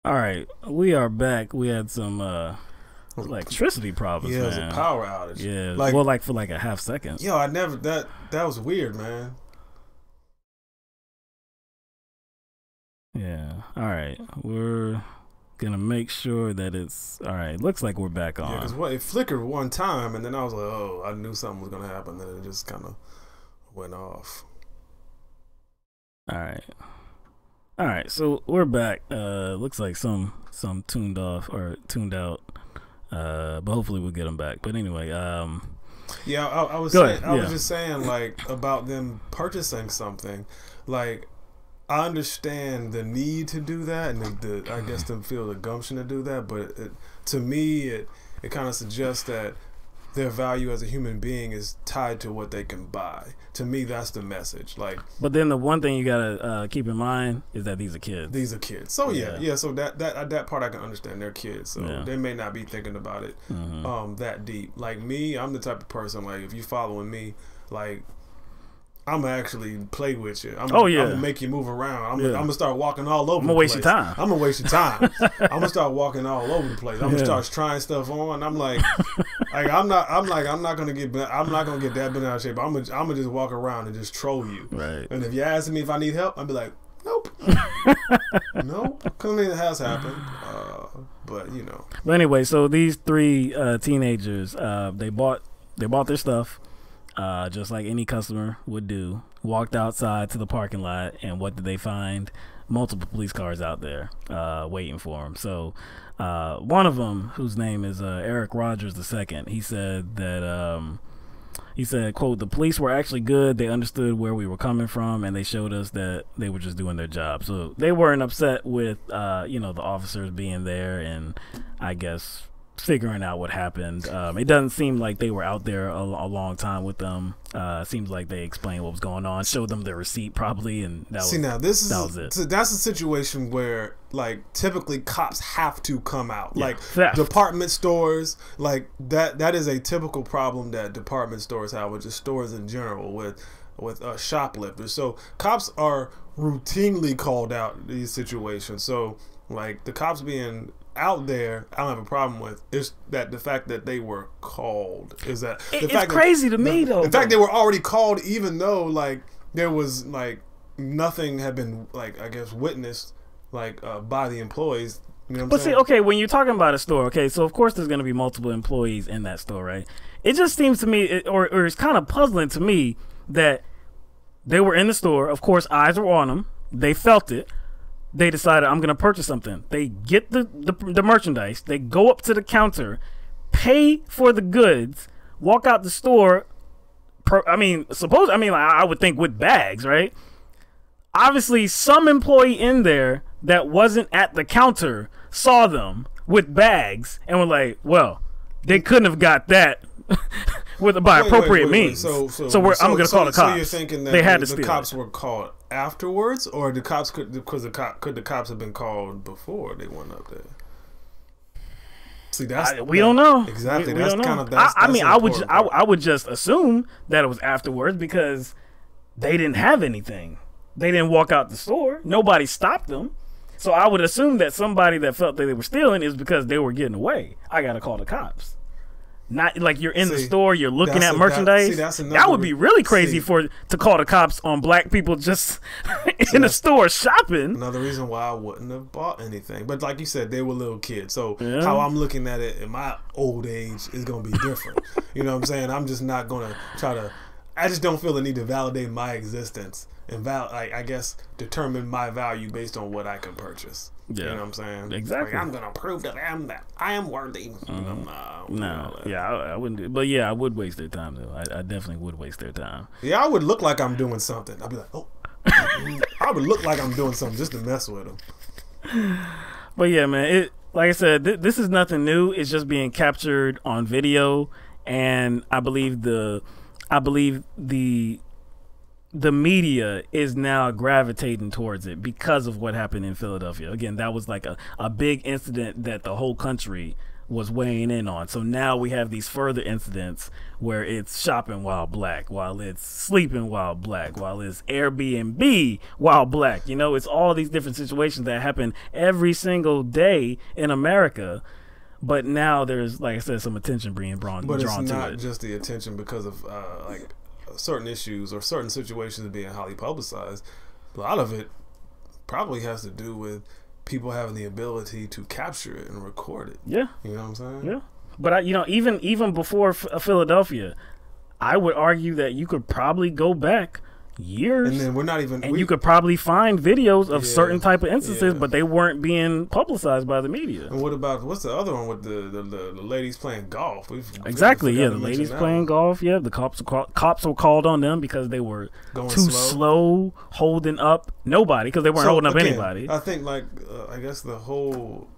All right, we are back. We had some electricity problems. Yeah, man. it was a power outage. Yeah, like, well, like for like a half second. Yo, I never that was weird, man. Yeah. All right, we're gonna make sure that it's all right. Looks like we're back on. Yeah, because it flickered one time, and then I was like, oh, I knew something was gonna happen. Then it just kind of went off. All right. All right, so we're back. Looks like some tuned off or tuned out, but hopefully we'll get them back. But anyway, yeah, I was just saying like about them purchasing something. Like, I understand the need to do that, and I guess them feel the gumption to do that. But to me, it kind of suggests that their value as a human being is tied to what they can buy. To me, that's the message. Like, but then the one thing you gotta keep in mind is that these are kids. These are kids. So yeah. So that part I can understand. They're kids, so they may not be thinking about it that deep. Like me, I'm the type of person, like, if you following me, like, I'm gonna actually play with you. I'm gonna make you move around. I'm gonna start walking all over. I'm gonna waste your time. I'm gonna waste your time. I'm gonna start walking all over the place. I'm gonna start trying stuff on. I'm like, I'm not gonna get that bent out of shape. I'm gonna just walk around and just troll you. Right. And if you ask me if I need help, I'll be like, nope, nope. Because I mean, it has happened. But you know. But anyway, so these three teenagers, they bought their stuff. Just like any customer would do, walked outside to the parking lot, and what did they find? Multiple police cars out there waiting for them. So one of them, whose name is Eric Rogers II, he said that quote, the police were actually good. They understood where we were coming from, and they showed us that they were just doing their job. So they weren't upset with the officers being there, and I guess figuring out what happened. It doesn't seem like they were out there a long time with them. Seems like they explained what was going on, showed them their receipt probably, and that was it. So that's a situation where, like, typically cops have to come out. Yeah. Like Theft. Department stores, like that is a typical problem that department stores have, with just stores in general, with shoplifters. So cops are routinely called out in these situations. So, like, the cops being out there, I don't have a problem with. It's that the fact that they were called is that it's crazy to me, though. The fact they were already called, even though, like, there was, like, nothing had been, like, I guess, witnessed, like, by the employees. You know what I'm saying? See, okay, when you're talking about a store, okay, so of course there's going to be multiple employees in that store, right? It just seems to me, or it's kind of puzzling to me that they were in the store. Of course, eyes were on them. They felt it. They decided, I'm going to purchase something. They get the merchandise. They go up to the counter, pay for the goods, walk out the store. I would think with bags, right? Obviously, some employee in there that wasn't at the counter saw them with bags and were like, well, they couldn't have got that by appropriate means. So I'm going to call the cops. So you're thinking that they had the cops were called afterwards, or the cops could the cops have been called before they went up there? See, we don't know exactly. We that's don't know. kind of. That's I would just assume that it was afterwards because they didn't have anything. They didn't walk out the store. Nobody stopped them. So I would assume that somebody that felt that they were stealing is because they were getting away. I gotta call the cops. Not like you're in the store, you're looking at merchandise. That would be really crazy to call the cops on black people just in the store shopping. Another reason why I wouldn't have bought anything. But like you said, they were little kids. So how I'm looking at it in my old age is going to be different. You know what I'm saying? I'm just not going to I just don't feel the need to validate my existence and I guess determine my value based on what I can purchase. Yeah. You know what I'm saying? Exactly. Like, I'm gonna prove to them that I am worthy. No. Yeah, I wouldn't. But yeah, I would waste their time though. I definitely would waste their time. Yeah, I would look like I'm doing something. I'd be like, oh, I would look like I'm doing something just to mess with them. But yeah, man. Like I said, this is nothing new. It's just being captured on video, and I believe the media is now gravitating towards it because of what happened in Philadelphia. Again, that was like a big incident that the whole country was weighing in on. So now we have these further incidents where it's shopping while black, while it's sleeping while black, while it's Airbnb while black. You know, it's all these different situations that happen every single day in America. But now there's, like I said, some attention being drawn to it. But it's not just the attention because of like certain issues or certain situations being highly publicized. A lot of it probably has to do with people having the ability to capture it and record it. Yeah. You know what I'm saying? Yeah. But, you know, even before Philadelphia, I would argue that you could probably go back years, and then we're not even, you could probably find videos of certain type of instances, but they weren't being publicized by the media. And what about, what's the other one with the ladies playing golf? Exactly, yeah, the ladies playing golf. Yeah, the cops were called on them because they were too slow holding up nobody, because they weren't holding up anybody. I think, like, I guess the whole,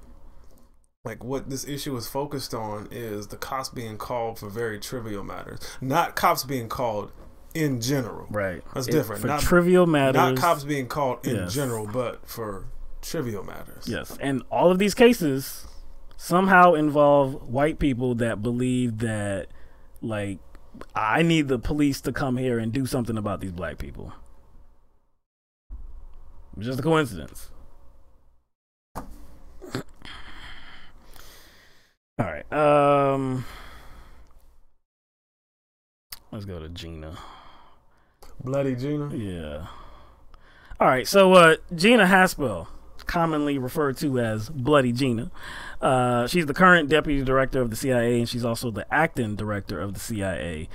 like, what this issue is focused on is the cops being called for very trivial matters, not cops being called in general. Right. That's different. For trivial matters. Not cops being called in general, but for trivial matters. Yes. And all of these cases somehow involve white people that believe that, like, I need the police to come here and do something about these black people. It's just a coincidence. All right. Let's go to Gina. Bloody Gina? Yeah. All right, so Gina Haspel, commonly referred to as Bloody Gina. She's the current deputy director of the CIA, and she's also the acting director of the CIA.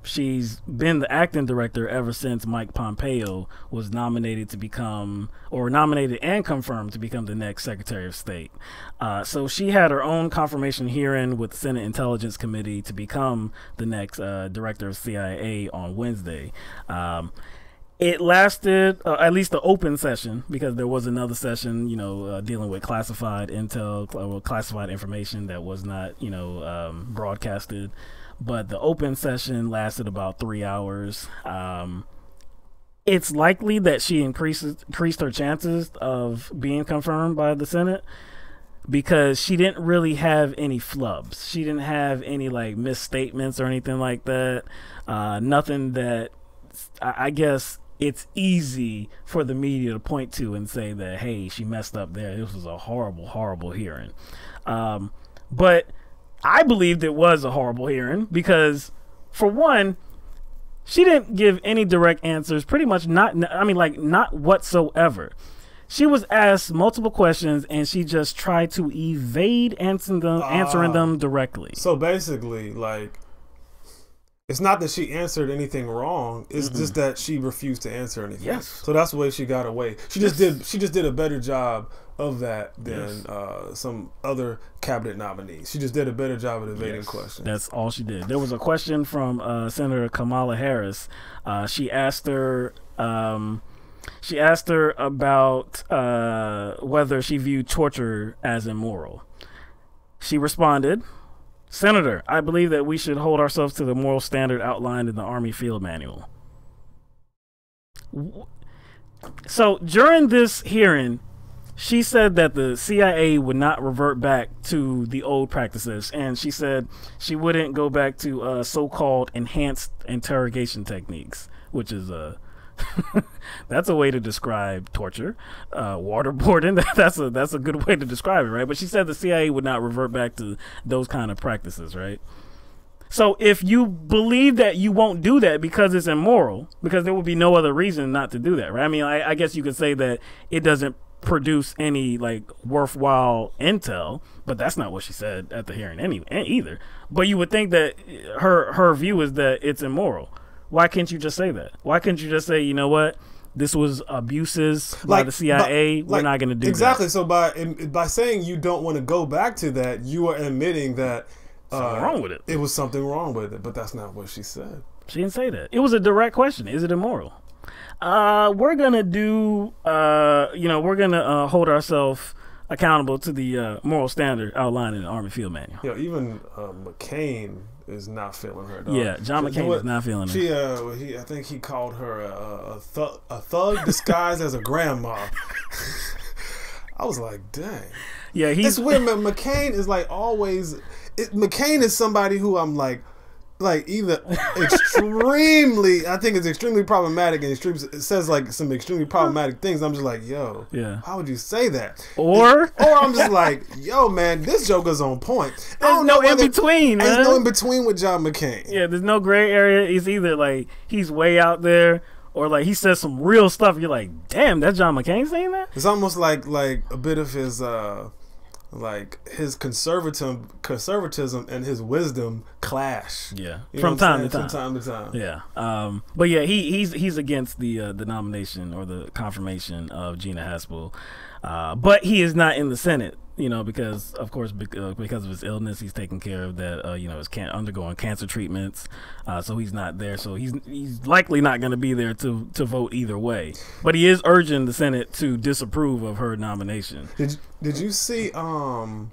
She's been the acting director ever since Mike Pompeo was nominated and confirmed to become the next Secretary of State. So she had her own confirmation hearing with the Senate Intelligence Committee to become the next director of CIA on Wednesday. It lasted, at least the open session, because there was another session, dealing with classified intel, or classified information that was not, broadcasted. But the open session lasted about 3 hours. It's likely that she increased her chances of being confirmed by the Senate, because she didn't really have any flubs. She didn't have any, like, misstatements or anything like that. Nothing that, I guess it's easy for the media to point to and say that, hey, she messed up there. This was a horrible, horrible hearing. But I believed it was a horrible hearing because, for one, she didn't give any direct answers, pretty much not whatsoever. She was asked multiple questions, and she just tried to evade answering them directly. So basically, like, it's not that she answered anything wrong. It's just that she refused to answer anything. Yes. So that's the way she got away. She just did a better job of that than some other cabinet nominees. She just did a better job of evading questions. That's all she did. There was a question from Senator Kamala Harris. She asked her about whether she viewed torture as immoral. She responded, "Senator, I believe that we should hold ourselves to the moral standard outlined in the Army Field Manual." So during this hearing, she said that the CIA would not revert back to the old practices, and she said she wouldn't go back to so-called enhanced interrogation techniques, which is that's a way to describe torture. Waterboarding, that's a good way to describe it, right? But she said the CIA would not revert back to those kind of practices, right? So if you believe that you won't do that because it's immoral, because there would be no other reason not to do that, right? I mean, I guess you could say that it doesn't produce any, like, worthwhile intel, but that's not what she said at the hearing either. But you would think that her view is that it's immoral. Why can't you just say that? Why couldn't you just say, you know what, this was abuses by the CIA, we're not going to do that? Exactly. So by saying you don't want to go back to that, you are admitting that something wrong with it. It was something wrong with it, but that's not what she said. She didn't say that. It was a direct question. Is it immoral? We're going to do, we're going to hold ourselves accountable to the moral standard outlined in the Army Field Manual. Yeah, even McCain is not feeling her. Dog. Yeah, John McCain is not feeling her. I think he called her a thug disguised as a grandma. I was like, dang. Yeah, it's weird. McCain is like always. McCain is somebody who I'm like either extremely, I think it's extremely problematic, and it says like some extremely problematic things. I'm just like, yo, how would you say that? Or I'm just like, yo, man, this Joker's on point. There's no in between, man. There's no in between with John McCain. Yeah, there's no gray area. It's either like he's way out there, or like he says some real stuff. You're like, damn, that's John McCain saying that? It's almost like a bit of his like his conservatism and his wisdom clash. Yeah, from time to time. Yeah. But yeah, he's against the nomination or the confirmation of Gina Haspel, but he is not in the Senate. You know, because of course, because of his illness, he's taking care of that. You know, is undergoing cancer treatments, so he's not there. So he's likely not going to be there to vote either way. But he is urging the Senate to disapprove of her nomination. Did you see the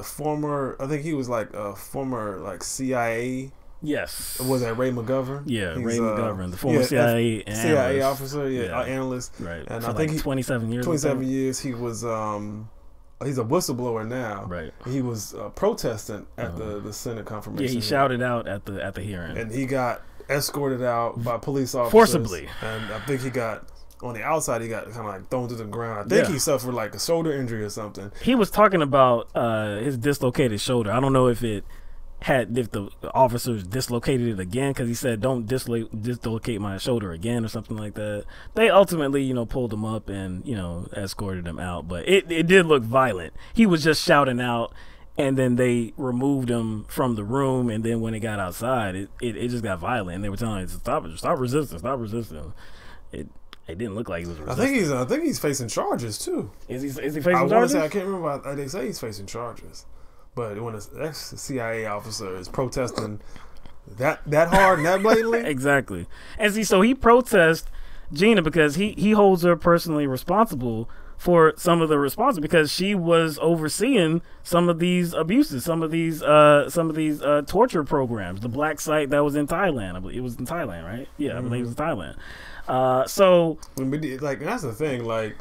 former? I think he was like a former like CIA. Yes. Was that Ray McGovern? Yeah, Ray McGovern, the former CIA officer, analyst. Right. And I think 27 years. 27 years. He was he's a whistleblower now. Right. He was protesting at the Senate confirmation. Yeah, he shouted out at the hearing. And he got escorted out by police officers. Forcibly. And I think he got on the outside, he got kind of like thrown to the ground. I think he suffered like a shoulder injury or something. He was talking about his dislocated shoulder. I don't know if the officers dislocated it again, because he said don't dislocate my shoulder again or something like that. They ultimately pulled him up and escorted him out, but it did look violent. He was just shouting out, and then they removed him from the room, and then when it got outside, it just got violent, and they were telling him stop resisting. It didn't look like he was resisting. I think he's facing charges too. Is he facing charges? I can't remember. They say he's facing charges. But when an ex-CIA officer is protesting that hard and that blatantly, exactly. And see, so he protests Gina because he holds her personally responsible for some of the response, because she was overseeing some of these abuses, some of these torture programs. The black site that was in Thailand, I believe it was in Thailand, right? Yeah, I believe it was Thailand. So like that's the thing, like.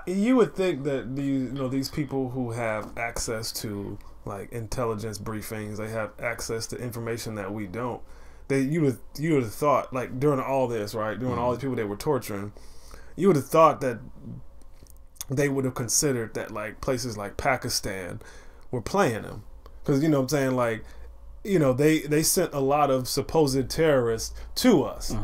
You would think that these people who have access to like intelligence briefings, they have access to information that we don't. You would have thought, like during all this, right, during all these people they were torturing, you would have thought that they would have considered that like places like Pakistan were playing them, because what I'm saying, like they sent a lot of supposed terrorists to us.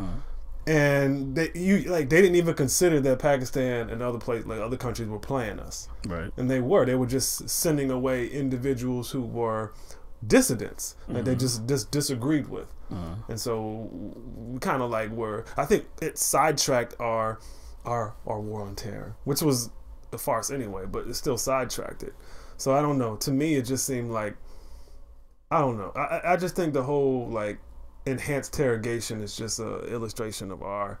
And they didn't even consider that Pakistan and other countries were playing us, right? And they were just sending away individuals who were dissidents that they just disagreed with, and so we kind of like I think it sidetracked our war on terror, which was a farce anyway, but it still sidetracked it. So I don't know. To me, it just seemed like I don't know. I just think the whole like enhanced interrogation is just an illustration of our,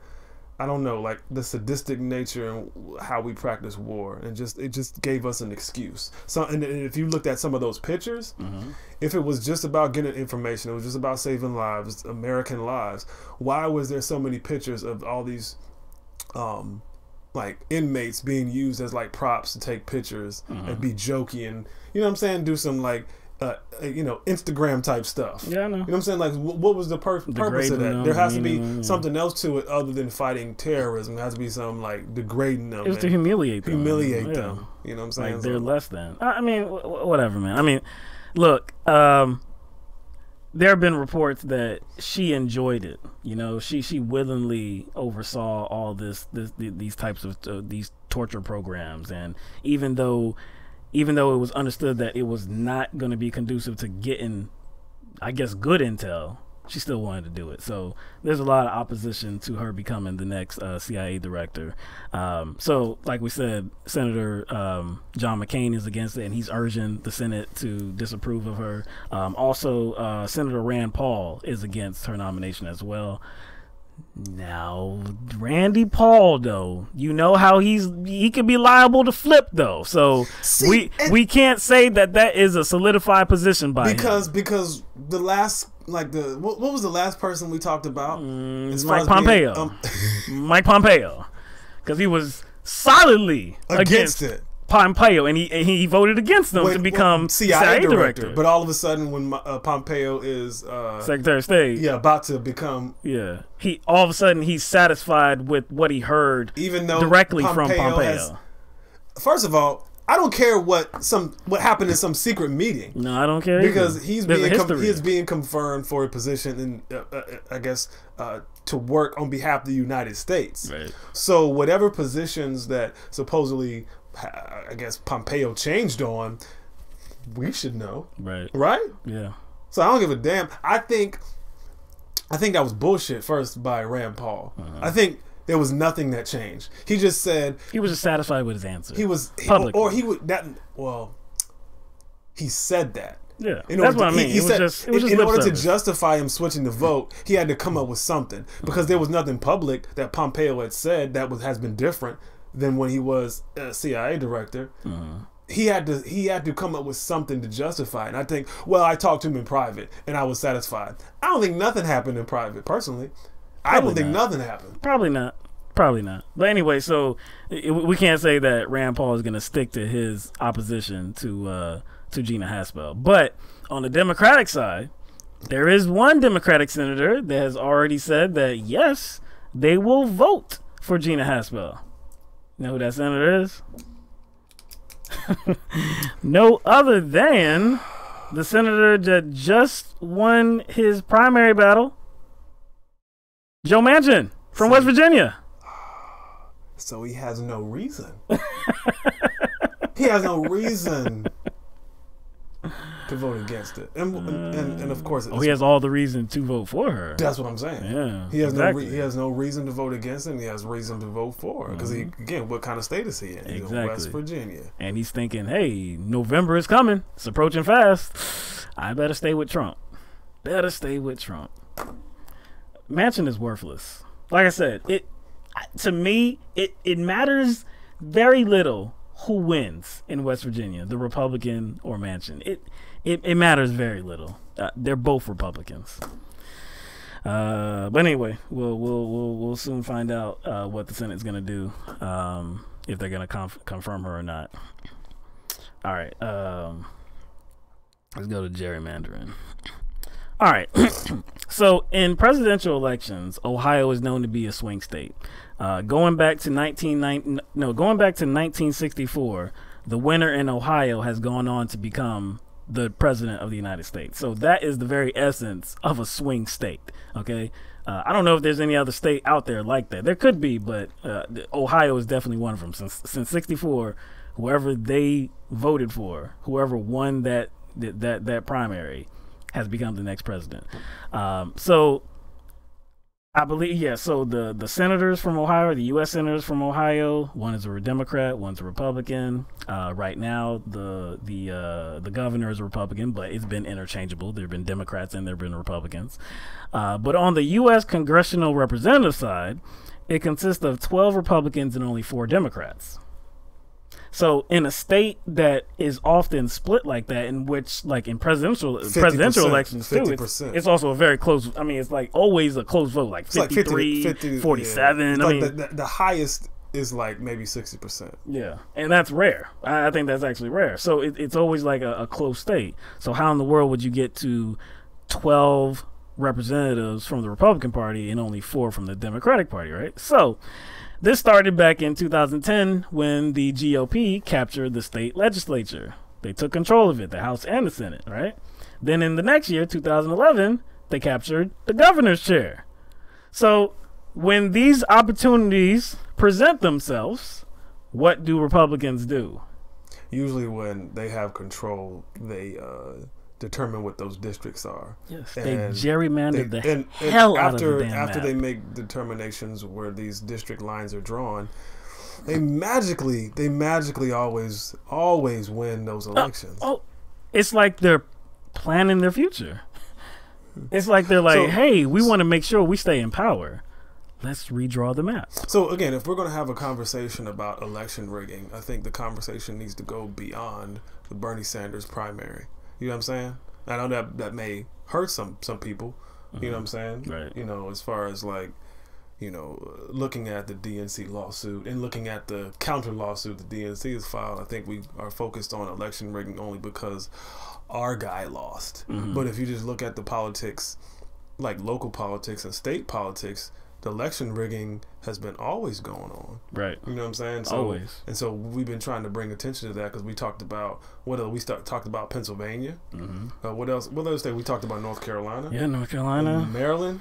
I don't know, like the sadistic nature and how we practice war, and it just gave us an excuse. So, and if you looked at some of those pictures, if it was just about getting information, it was just about saving lives, American lives, why was there so many pictures of all these like inmates being used as like props to take pictures and be jokey and do some like Instagram type stuff. Yeah, I know. You know what I'm saying? Like, what was the purpose of that? There has to be something else to it other than fighting terrorism. There has to be some like degrading them. It was to humiliate them. them. Yeah. You know what I'm saying? Like they're less than. I mean, whatever, man. I mean, look, there have been reports that she enjoyed it. She willingly oversaw all these types of these torture programs, and even though it was understood that it was not going to be conducive to getting, I guess, good intel, she still wanted to do it. So there's a lot of opposition to her becoming the next CIA director. So like we said, Senator John McCain is against it, and he's urging the Senate to disapprove of her. Also, Senator Rand Paul is against her nomination as well. Now, Randy Paul, though, how he could be liable to flip, though. So we can't say that is a solidified position by him. Because the last what was the last person we talked about? Mike Pompeo. Mike Pompeo, because he was solidly against it. Pompeo, and he voted against them to become CIA director. But all of a sudden, when Pompeo is Secretary of State, about to become, he all of a sudden he's satisfied with what he heard, even though directly from Pompeo. First of all, I don't care what happened in some secret meeting. No, I don't care because he is being confirmed for a position in, I guess, to work on behalf of the United States. Right. So whatever positions that supposedly, I guess, Pompeo changed on, we should know. Right. Right? Yeah. So I don't give a damn. I think that was bullshit first by Rand Paul. I think there was nothing that changed. He just said he was just satisfied with his answer. He said that. Yeah, that's what I mean. In order to justify him switching the vote, he had to come up with something because there was nothing public that Pompeo had said that has been different than when he was a CIA director. He had to come up with something to justify it. And I think, well, I talked to him in private and I was satisfied. I don't think nothing happened in private, personally. I don't think nothing happened. Probably not. But anyway, so we can't say that Rand Paul is going to stick to his opposition to Gina Haspel. But on the Democratic side, there is one Democratic senator that has already said that, yes, they will vote for Gina Haspel. You know who that senator is? No other than the senator that just won his primary battle, Joe Manchin from West Virginia. So he has no reason. He has no reason to vote against it, and of course, he has all the reason to vote for her. That's what I'm saying. Yeah, he has he has no reason to vote against it. And he has reason to vote for her because again, what kind of state is he in? He's in West Virginia, and he's thinking, "Hey, November is coming. It's approaching fast. I better stay with Trump. Manchin is worthless. Like I said, to me, it matters very little who wins in West Virginia, the Republican or Manchin. It matters very little. They're both Republicans. But anyway, we'll soon find out what the Senate's going to do, if they're going to confirm her or not. All right, let's go to gerrymandering. All right. So in presidential elections, Ohio is known to be a swing state. Going back to 1964, the winner in Ohio has gone on to become the president of the United States. So that is the very essence of a swing state. Okay. I don't know if there's any other state out there like that. There could be, but Ohio is definitely one of them. Since 64, whoever they voted for, whoever won that primary, has become the next president. So I believe, so the senators from Ohio, the U.S. senators from Ohio, one is a Democrat, one's a Republican. Right now, the governor is a Republican, but it's been interchangeable. There have been Democrats and there have been Republicans. But on the U.S. congressional representative side, it consists of 12 Republicans and only 4 Democrats. So in a state that is often split like that, in which, like in presidential elections too, it's also a very close. I mean, it's like always a close vote, like 53, 47. Yeah. I mean, the highest is like maybe 60%. Yeah, and that's rare. I think that's actually rare. So it's always like a close state. So how in the world would you get to 12 representatives from the Republican Party and only 4 from the Democratic Party, right? So this started back in 2010 when the GOP captured the state legislature. They took control of it, the House and the Senate, right? Then in the next year, 2011, they captured the governor's chair. So when these opportunities present themselves, what do Republicans do? Usually when they have control, they determine what those districts are. Yes, they gerrymander the hell out of the damn after map. They make determinations where these district lines are drawn, they magically always win those elections. It's like they're planning their future. It's like they're like, hey, we want to make sure we stay in power. Let's redraw the map. So again, if we're going to have a conversation about election rigging, I think the conversation needs to go beyond the Bernie Sanders primary. You know what I'm saying? I know that may hurt some people. You know what I'm saying? Right. You know, as far as like, looking at the DNC lawsuit and looking at the counter lawsuit the DNC has filed, I think we are focused on election rigging only because our guy lost. Mm-hmm. But if you just look at the politics, like local politics and state politics, the election rigging has been always going on. Right. You know what I'm saying? So, always. And so we've been trying to bring attention to that because we talked about, talked about Pennsylvania. Mm-hmm. What else? What other state? We talked about North Carolina. Yeah, North Carolina. And Maryland.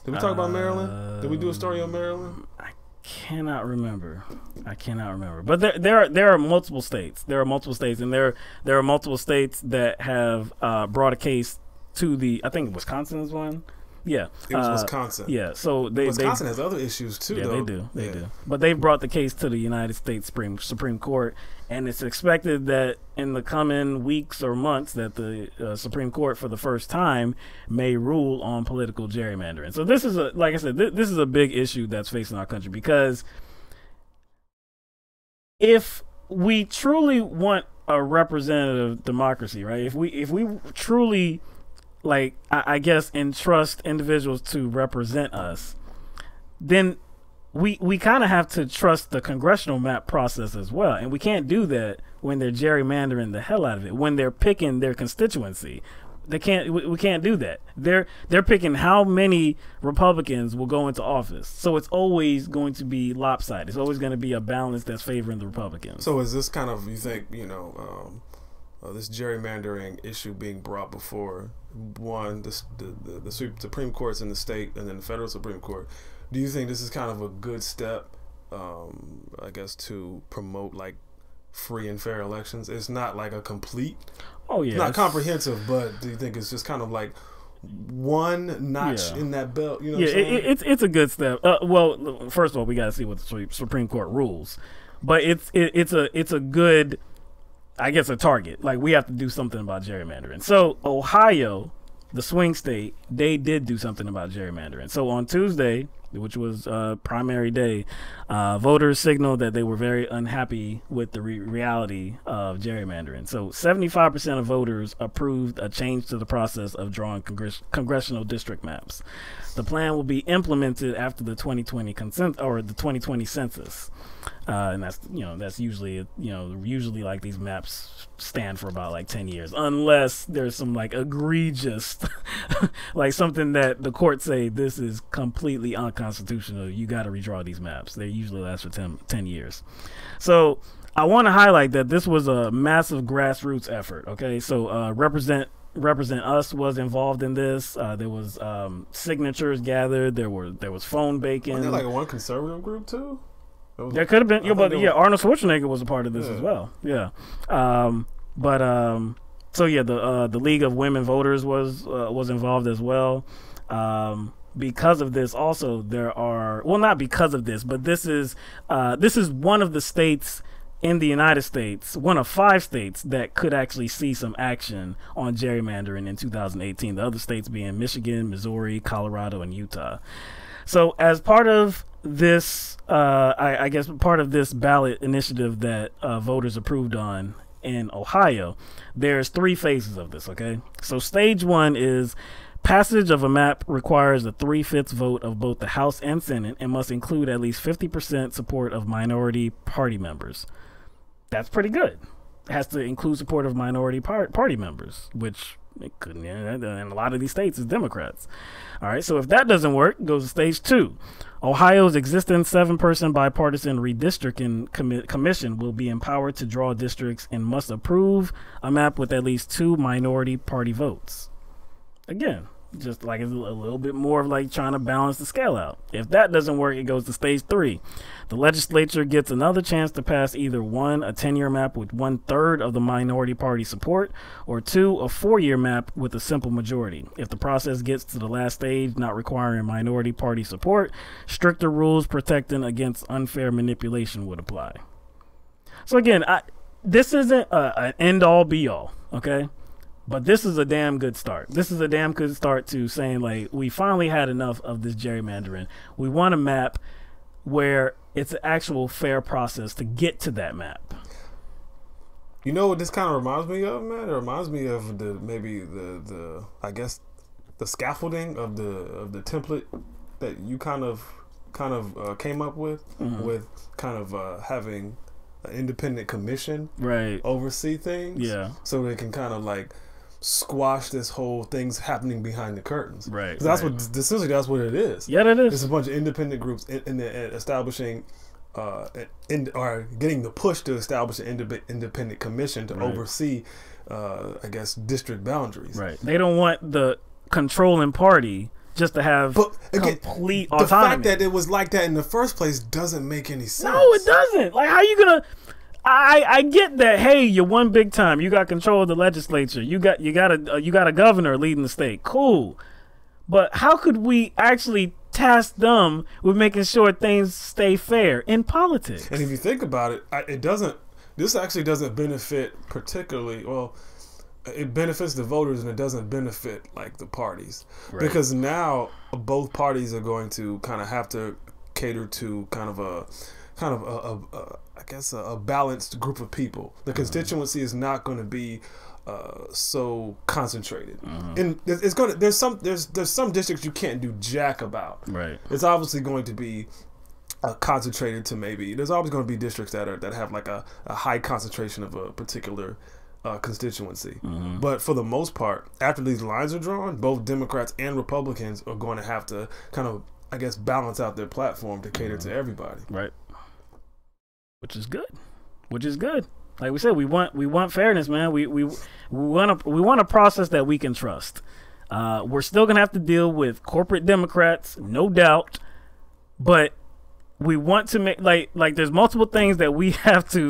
Did we talk about Maryland? Did we do a story on Maryland? I cannot remember. But there are multiple states. There are multiple states, and there are multiple states that have brought a case to the. I think Wisconsin is one. Yeah, it was Wisconsin. Yeah, so Wisconsin has other issues too. Yeah, though. They do. But they've brought the case to the United States Supreme Court, and it's expected that in the coming weeks or months that the Supreme Court, for the first time, may rule on political gerrymandering. So this is like I said, this is a big issue that's facing our country, because if we truly want a representative democracy, right? If we truly, like, I guess, entrust individuals to represent us, then we kind of have to trust the congressional map process as well. And we can't do that when they're gerrymandering the hell out of it, when they're picking their constituency. We can't do that. They're picking how many Republicans will go into office. So it's always going to be lopsided. It's always going to be a balance that's favoring the Republicans. So is this kind of, you think, this gerrymandering issue being brought before the Supreme Courts in the state and then the federal Supreme Court? Do you think this is kind of a good step, I guess, to promote like free and fair elections? It's not like a complete, not comprehensive, but do you think it's just kind of like one notch in that belt? You know what I'm saying? It's a good step. Well, first of all, we got to see what the Supreme Court rules, but it's a good, I guess, a target. Like, we have to do something about gerrymandering. So Ohio, the swing state, they did do something about gerrymandering. So on Tuesday, which was primary day, voters signaled that they were very unhappy with the reality of gerrymandering. So 75% of voters approved a change to the process of drawing congressional district maps. The plan will be implemented after the 2020 the 2020 census. And that's usually like these maps stand for about like 10 years, unless there's some like egregious like something that the courts say this is completely unconstitutional, you got to redraw these maps. They usually last for 10 years. So I want to highlight that this was a massive grassroots effort. Okay, so Represent Us was involved in this. There was signatures gathered. There was phone baking. Was there like one conservative group too? There could have been, Arnold Schwarzenegger was a part of this as well. Yeah, the League of Women Voters was involved as well. Because of this, also not because of this, but this is one of the states in the United States, one of 5 states that could actually see some action on gerrymandering in 2018. The other states being Michigan, Missouri, Colorado, and Utah. So as part of this, I guess part of this ballot initiative that voters approved on in Ohio, there's 3 phases of this, okay? So stage 1 is passage of a map requires a 3/5 vote of both the House and Senate and must include at least 50% support of minority party members. That's pretty good. It has to include support of minority party members, which it couldn't, and a lot of these states is Democrats. All right, so if that doesn't work, it goes to stage 2. Ohio's existing 7-person bipartisan redistricting commission will be empowered to draw districts and must approve a map with at least 2 minority party votes. Again, just like a little bit more of like trying to balance the scale out. If that doesn't work, it goes to stage 3. The legislature gets another chance to pass either 1, a 10-year map with 1/3 of the minority party support, or 2, a 4-year map with a simple majority. If the process gets to the last stage, not requiring minority party support, stricter rules protecting against unfair manipulation would apply. So again, this isn't an end-all be-all, okay? But this is a damn good start. This is a damn good start to saying, like, we finally had enough of this gerrymandering. We want a map where it's an actual fair process to get to that map. You know what this kind of reminds me of, man? It reminds me of the I guess the scaffolding of the template that you kind of kind of came up with kind of having an independent commission oversee things, so they can kind of like squash this whole things happening behind the curtains, right? That's what essentially that's what it is. Yeah, it is. It's a bunch of independent groups in establishing. Or getting the push to establish an independent commission to oversee, I guess, district boundaries. Right. They don't want the controlling party just to have complete autonomy. The fact that it was like that in the first place doesn't make any sense. No, it doesn't. Like, how you gonna? I get that. Hey, you're one big time. You got control of the legislature. You got a governor leading the state. Cool. But how could we actually task them with making sure things stay fair in politics? And if you think about it, it doesn't. This actually doesn't benefit particularly. Well, it benefits the voters, and it doesn't benefit like the parties, because now both parties are going to kind of have to cater to kind of a I guess a balanced group of people. The constituency is not going to be so concentrated, and there's some districts you can't do jack about. Right. It's obviously going to be concentrated to there's always going to be districts that have like a high concentration of a particular constituency. But for the most part, after these lines are drawn, both Democrats and Republicans are going to have to kind of, I guess, balance out their platform to cater to everybody. Right. Which is good. Like we said, we want fairness, man. We want a process that we can trust. We're still gonna have to deal with corporate Democrats, no doubt, but we want to make like there's multiple things that we have to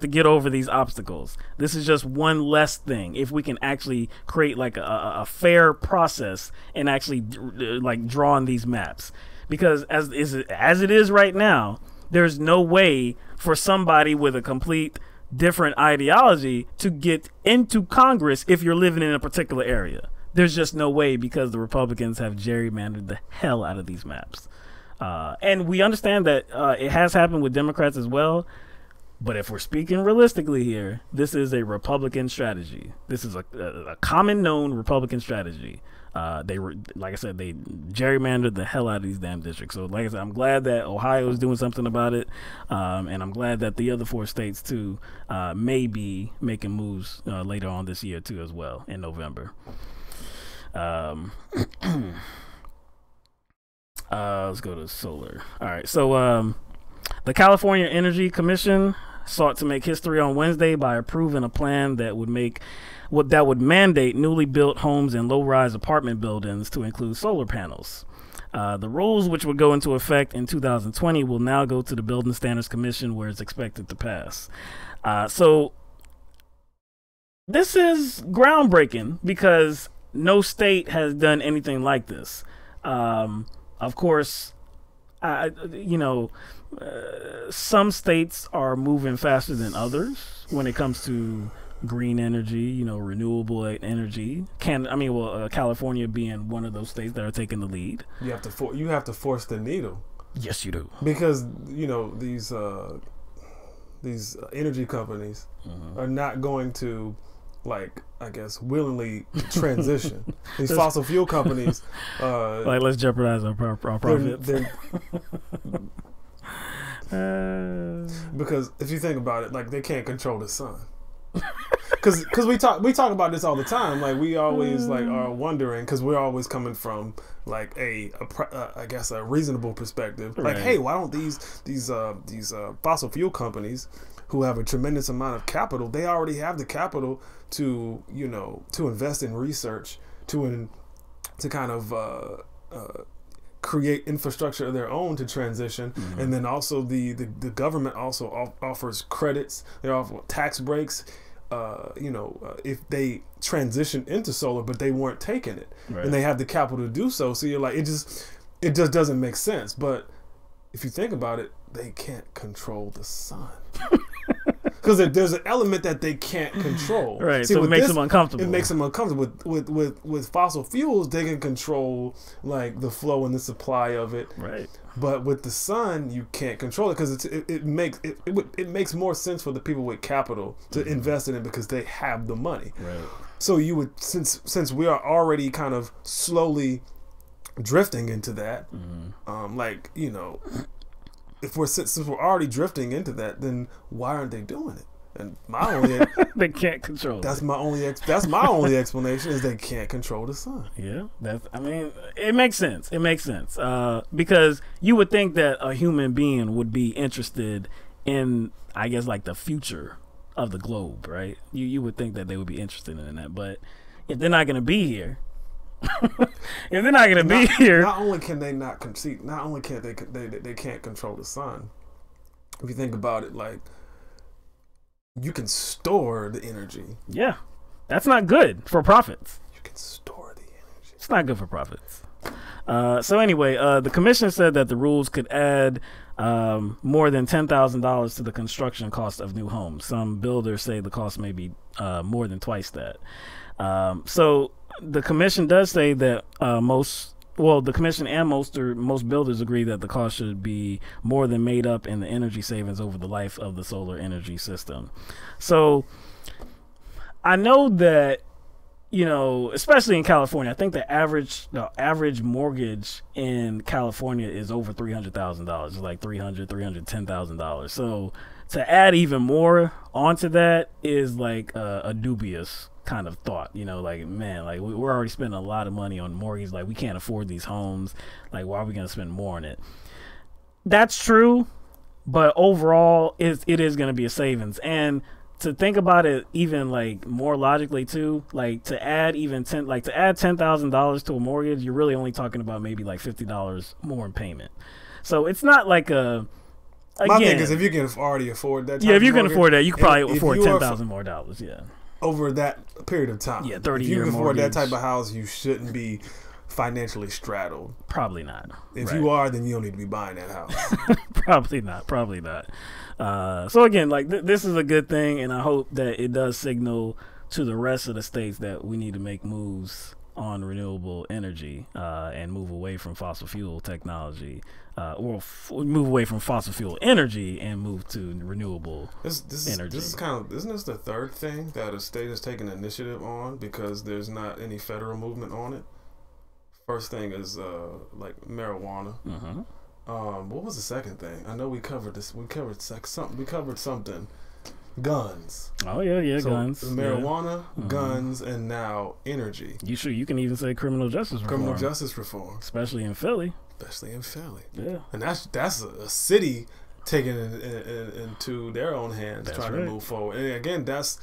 get over these obstacles. This is just one less thing. If we can actually create like a fair process and actually like draw on these maps, because as it is right now, there's no way for somebody with a complete different ideology to get into Congress if you're living in a particular area. There's just no way, because the Republicans have gerrymandered the hell out of these maps. And we understand that it has happened with Democrats as well. But if we're speaking realistically here, this is a Republican strategy. This is a common known Republican strategy. Like I said, they gerrymandered the hell out of these damn districts. So like I said, I'm glad that Ohio is doing something about it. And I'm glad that the other 4 states too may be making moves later on this year too as well, in November. Let's go to solar. All right. So the California Energy Commission sought to make history on Wednesday by approving a plan that would mandate newly built homes and low-rise apartment buildings to include solar panels. The rules, which would go into effect in 2020, will now go to the Building Standards Commission, where it's expected to pass. So this is groundbreaking, because no state has done anything like this. Of course, some states are moving faster than others when it comes to green energy, renewable energy. California being one of those states that are taking the lead. You have to force the needle. Yes, you do. Because these energy companies are not going to, like, I guess, willingly transition. These fossil fuel companies, let's jeopardize our profits. Because if you think about it, like, they can't control the sun. Because we talk about this all the time. Like, we always are wondering, because we're always coming from like I guess a reasonable perspective. Like, hey, why don't these fossil fuel companies, who have a tremendous amount of capital, they already have the capital to invest in research, to kind of create infrastructure of their own to transition. And then also the government also offers credits. They offer tax breaks, if they transition into solar, but they weren't taking it, and they have the capital to do so. So you're like, it just doesn't make sense. But if you think about it, they can't control the sun. Because there's an element that they can't control. Right. See, so it makes them uncomfortable. It makes them uncomfortable. With fossil fuels, they can control like the flow and the supply of it. Right. But with the sun, you can't control it, because it makes more sense for the people with capital to invest in it, because they have the money. Right. So you would, since we are already kind of slowly drifting into that. Like, you know, since we're already drifting into that, then why aren't they doing it? And my only they can't control. That's my only explanation is they can't control the sun. Yeah, I mean, it makes sense. It makes sense because you would think that a human being would be interested in, I guess, like the future of the globe, right? You would think that they would be interested in that, but if they're not going to be here, not only can they not concede, not only can't they can't control the sun. If you think about it, like, you can store the energy. Yeah, that's not good for profits. You can store the energy. It's not good for profits. So anyway, the commission said that the rules could add more than $10,000 to the construction cost of new homes. Some builders say the cost may be more than twice that. So the commission does say that the commission and most builders agree that the cost should be more than made up in the energy savings over the life of the solar energy system. So I know that, you know, especially in California, I think the average mortgage in California is over $300,000. It's like $310,000. So to add even more onto that is like a dubious kind of thought, you know, like, man, like we're already spending a lot of money on mortgages. Like, we can't afford these homes. Like, why are we going to spend more on it? That's true, but overall, it is going to be a savings. And to think about it even like more logically too, like to add $10,000 to a mortgage, you're really only talking about maybe like $50 more in payment. So it's not like a. Again, my thing is, if you can already afford that, if you can afford that, you could probably afford $10,000 more dollars. Yeah, over that period of time. Yeah, 30 if year you can mortgage. afford that type of house, you shouldn't be financially straddled. Probably not. If you are, then you don't need to be buying that house. Probably not. So again, like this is a good thing, and I hope that it does signal to the rest of the states that we need to make moves on renewable energy and move away from fossil fuel technology, or move away from fossil fuel energy and move to renewable energy. This is kind of, isn't this the third thing that a state is taking initiative on because there's not any federal movement on it? First thing is like marijuana. Mm-hmm. What was the second thing? I know we covered this. We covered something. Guns. Oh yeah, so guns. Marijuana, guns, and now energy. You can even say criminal justice reform. Especially in Philly. Yeah. And that's a city taking it into their own hands, trying to move forward. And again, this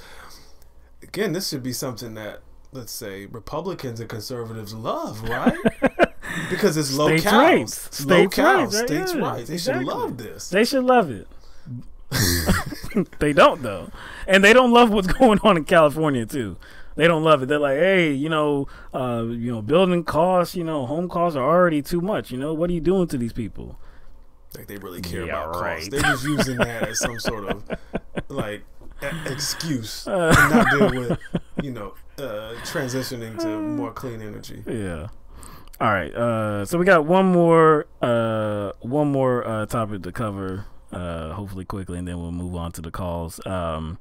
should be something that, let's say, Republicans and conservatives love, right? Because it's locales. States' rights. They should love this. They should love it. They don't, though. And they don't love what's going on in California too. They don't love it. They're like, hey, building costs, home costs are already too much. What are you doing to these people? Like, they really care about costs. They're just using that as some sort of like excuse to not deal with transitioning to more clean energy. Yeah. All right. So we got one more topic to cover. Hopefully quickly, and then we'll move on to the calls. All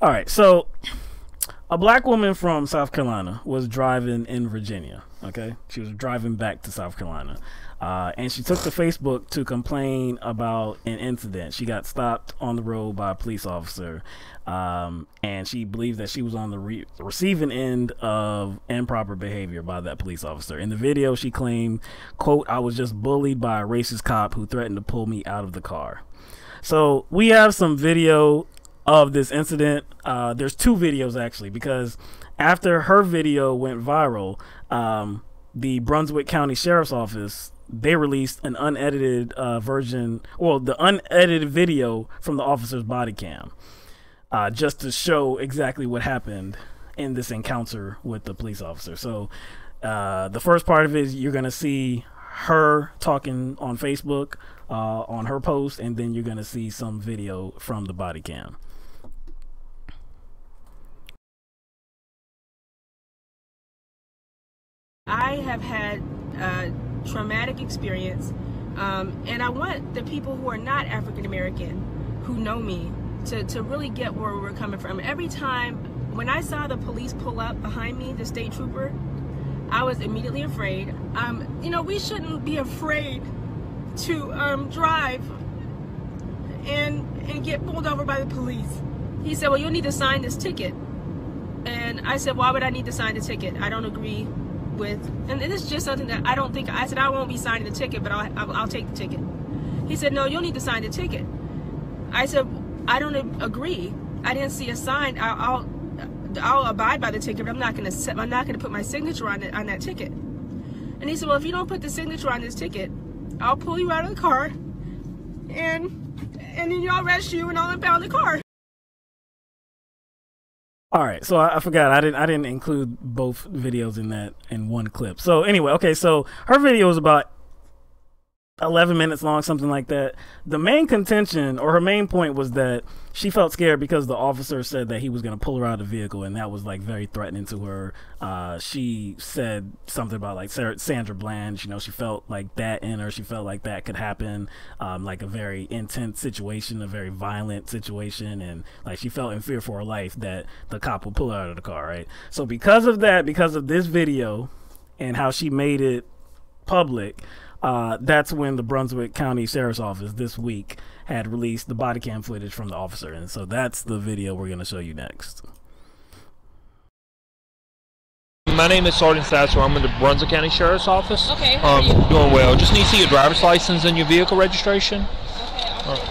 right, so a black woman from South Carolina was driving in Virginia. Okay, she was driving back to South Carolina, and she took to Facebook to complain about an incident. She got stopped on the road by a police officer, and she believed that she was on the receiving end of improper behavior by that police officer. In the video, she claimed, quote, "I was just bullied by a racist cop who threatened to pull me out of the car." So we have some video of this incident. There's two videos actually, because after her video went viral, the Brunswick County Sheriff's Office, they released an unedited the unedited video from the officer's body cam, just to show exactly what happened in this encounter with the police officer. So the first part of it is you're going to see her talking on Facebook on her post, and then you're going to see some video from the body cam. I have had a traumatic experience, and I want the people who are not African American, who know me, to really get where we're coming from. Every time when I saw the police pull up behind me, the state trooper, I was immediately afraid. You know, we shouldn't be afraid to drive and get pulled over by the police. He said, well, you'll need to sign this ticket. And I said, why would I need to sign the ticket? I don't agree with, and it's just something that I don't think, I said, I won't be signing the ticket, but I'll take the ticket. He said, no, you'll need to sign the ticket. I said, I don't agree. I didn't see a sign. I'll abide by the ticket, but I'm not gonna put my signature on that ticket. And he said, well, if you don't put the signature on this ticket, I'll pull you out of the car and then I'll arrest you and I'll impound the car. All right, so I forgot I didn't include both videos in one clip. So anyway, okay, so her video was about 11 minutes long, something like that. The main contention, or her main point, was that she felt scared because the officer said that he was going to pull her out of the vehicle, and that was like very threatening to her. She said something about like Sandra Bland, you know, she felt like that in her. She felt like that could happen, like a very intense situation, a very violent situation, and like she felt in fear for her life that the cop would pull her out of the car, right? So because of that, because of this video and how she made it public, that's when the Brunswick County Sheriff's Office this week had released the body cam footage from the officer, and so that's the video we're going to show you next. My name is Sergeant Sasser. I'm in the Brunswick County Sheriff's Office. Okay, how are you? Doing well. Just need to see your driver's license and your vehicle registration. Okay,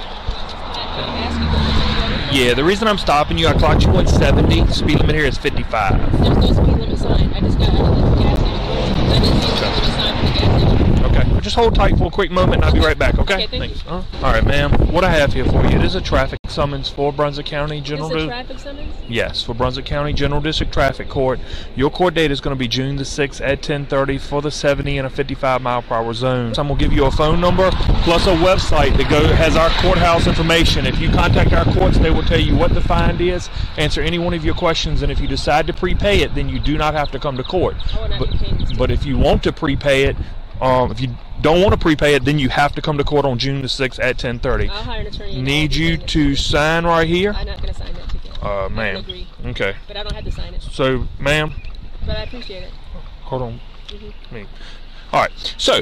Yeah, the reason I'm stopping you, I clocked you at 70. The speed limit here is 55. There's no speed limit sign. I just got out of the gas station. I didn't see the speed limit sign for the gas station. Okay, just hold tight for a quick moment and I'll be right back, okay? Okay, thank you. All right, ma'am. What I have here for you, it is a traffic summons for Brunswick County General It's a traffic summons? Yes, for Brunswick County General District Traffic Court. Your court date is going to be June the 6th at 10:30 for the 70 and a 55 mile per hour zone. So I'm going to give you a phone number plus a website that has our courthouse information. If you contact our courts, they will tell you what the fine is, answer any one of your questions, and if you decide to prepay it, then you do not have to come to court. But if you want to prepay it, if you don't want to prepay it, then you have to come to court on June the 6th at 10:30. I'll hire an attorney. Need you to sign right here? I'm not going to sign that ticket. Ma'am. Okay. But I don't have to sign it. So, ma'am. But I appreciate it. Hold on. All right. So,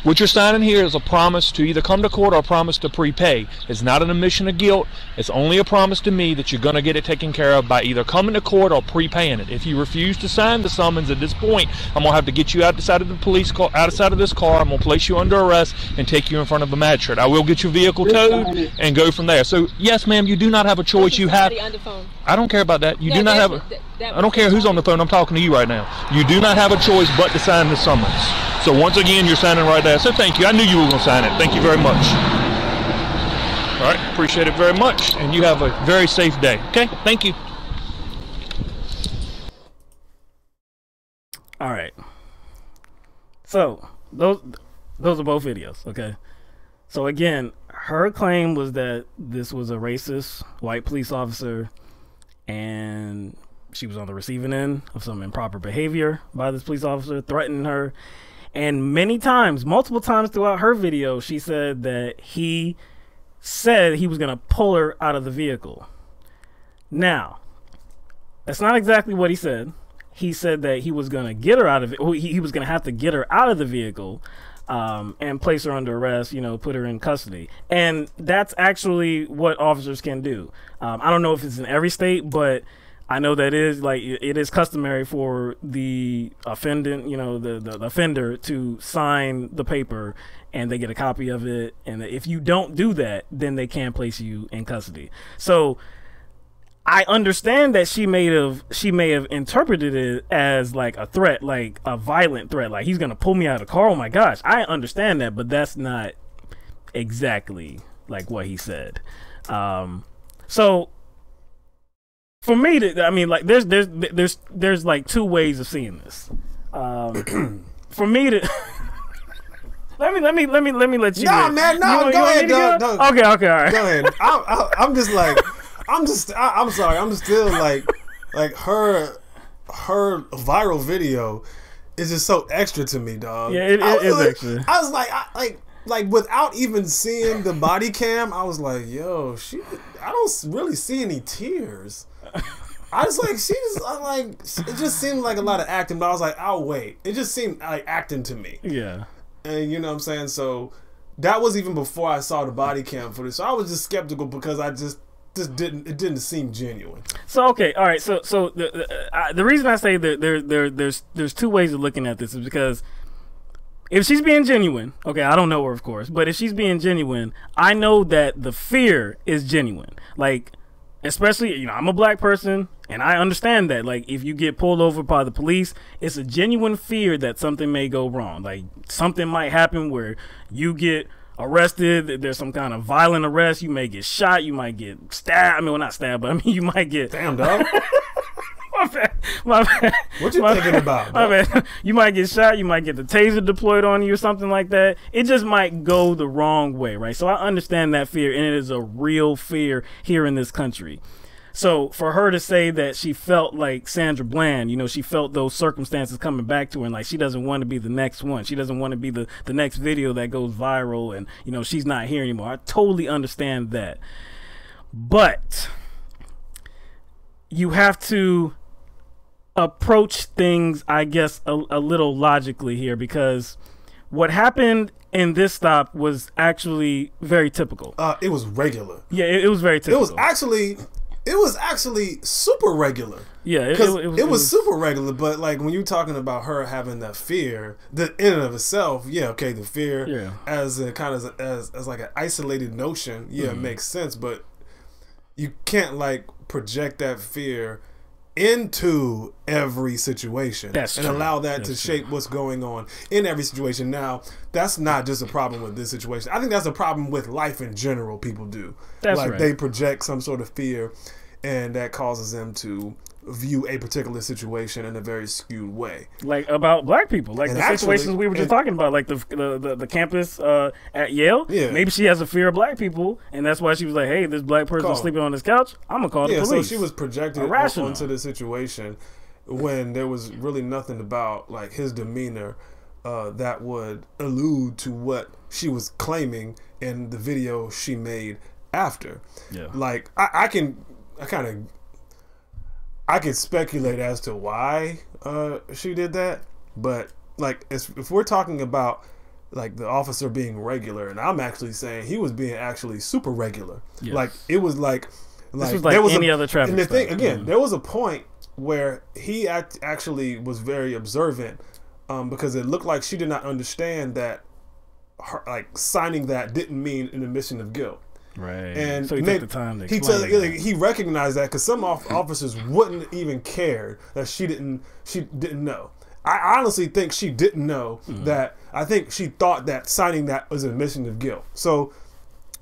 what you're signing here is a promise to either come to court or a promise to prepay. It's not an admission of guilt. It's only a promise to me that you're going to get it taken care of by either coming to court or prepaying it. If you refuse to sign the summons at this point, I'm going to have to get you outside of the police car, outside of this car. I'm going to place you under arrest and take you in front of a magistrate. I will get your vehicle towed and go from there. So, yes, ma'am, you do not have a choice. You have. On the phone. I don't care about that. You do not have. I don't care who's on the phone. I'm talking to you right now. You do not have a choice but to sign the summons. So once again, you're signing right there. So thank you. I knew you were going to sign it. Thank you very much. All right. Appreciate it very much. And you have a very safe day. Okay. Thank you. All right. So those are both videos. Okay. So again, her claim was that this was a racist white police officer, and she was on the receiving end of some improper behavior by this police officer, threatening her. And many times, multiple times throughout her video, she said that he said he was going to pull her out of the vehicle. Now, that's not exactly what he said. He said that he was going to get her out of it. He was going to have to get her out of the vehicle and place her under arrest, you know, put her in custody. And that's actually what officers can do. I don't know if it's in every state, but I know that it is customary for the offendant, you know, the offender to sign the paper and they get a copy of it. And if you don't do that, then they can place you in custody. So I understand that she may have interpreted it as like a threat, like a violent threat, like he's going to pull me out of the car. Oh my gosh. I understand that, but that's not exactly like what he said. So for me to, I mean, like there's like two ways of seeing this. For me to let me let you. No, man, no, go ahead, no. Okay, all right. Go ahead. I'm just like, I'm sorry. I'm still like her viral video is just so extra to me, dog. Yeah, it is extra. I was like without even seeing the body cam, I was like, yo, I don't really see any tears. I was like, it just seemed like a lot of acting, but I was like, I'll wait. It just seemed like acting to me. Yeah. And you know what I'm saying? So that was even before I saw the body cam footage. So I was just skeptical because I just didn't seem genuine. So okay, all right. So the reason I say that there's two ways of looking at this is because if she's being genuine, okay, I don't know her, of course, but if she's being genuine, I know that the fear is genuine. Like, especially, you know, I'm a black person, and I understand that. Like, if you get pulled over by the police, it's a genuine fear that something may go wrong. Like, something might happen where you get arrested, there's some kind of violent arrest, you may get shot, you might get stabbed. I mean, well, not stabbed, but I mean, you might get... Damn, dog. My bad. What you thinking about? My bad. You might get shot. You might get the taser deployed on you or something like that. It just might go the wrong way, right? So I understand that fear, and it is a real fear here in this country. So for her to say that she felt like Sandra Bland, you know, she felt those circumstances coming back to her, and like she doesn't want to be the next one. She doesn't want to be the next video that goes viral, and, you know, she's not here anymore. I totally understand that. But you have to approach things, I guess, a little logically here, because what happened in this stop was actually very typical. It was regular. Yeah, it was very typical. It was actually super regular. Yeah, it was super regular. But like when you're talking about her having that fear, the in and of itself, yeah, okay, the fear as a kind of as like an isolated notion, yeah, it makes sense. But you can't like project that fear into every situation and allow that to shape what's going on in every situation. Now, that's not just a problem with this situation. I think that's a problem with life in general. People do. That's right. They project some sort of fear, and that causes them to view a particular situation in a very skewed way. Like about black people, like and the situations we were just talking about, like the campus at Yale. Yeah. Maybe she has a fear of black people, and that's why she was like, "Hey, this black person sleeping on this couch. I'm gonna call the police." So she was projecting onto the situation when there was really nothing about like his demeanor that would allude to what she was claiming in the video she made after. Yeah. Like I could speculate as to why she did that, but like if we're talking about like the officer being regular, and I'm actually saying he was being actually super regular. Yes. Like it was like this was like there was any other traffic. And the thing again, there was a point where he actually was very observant because it looked like she did not understand that her, like signing that didn't mean an admission of guilt. Right. And so he took the time to explain he recognized that because some officers wouldn't even care that she didn't know. I honestly think she didn't know that. I think she thought that signing that was an admission of guilt. So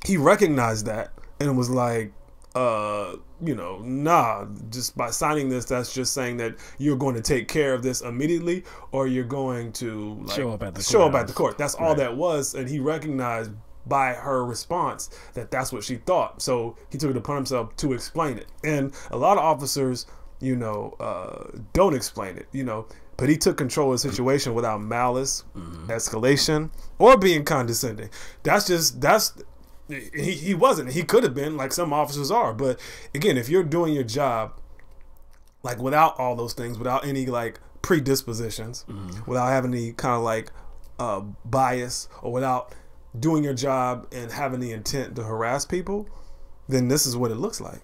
he recognized that and was like, nah, just by signing this, that's just saying that you're going to take care of this immediately, or you're going to like, show up at the court. That's all that was. And he recognized by her response that's what she thought. So he took it upon himself to explain it. And a lot of officers, don't explain it, but he took control of the situation without malice, escalation, or being condescending. He wasn't. He could have been, like some officers are. But again, if you're doing your job like without all those things, without any like predispositions, without having any kind of like bias, or without doing your job and having the intent to harass people, then this is what it looks like.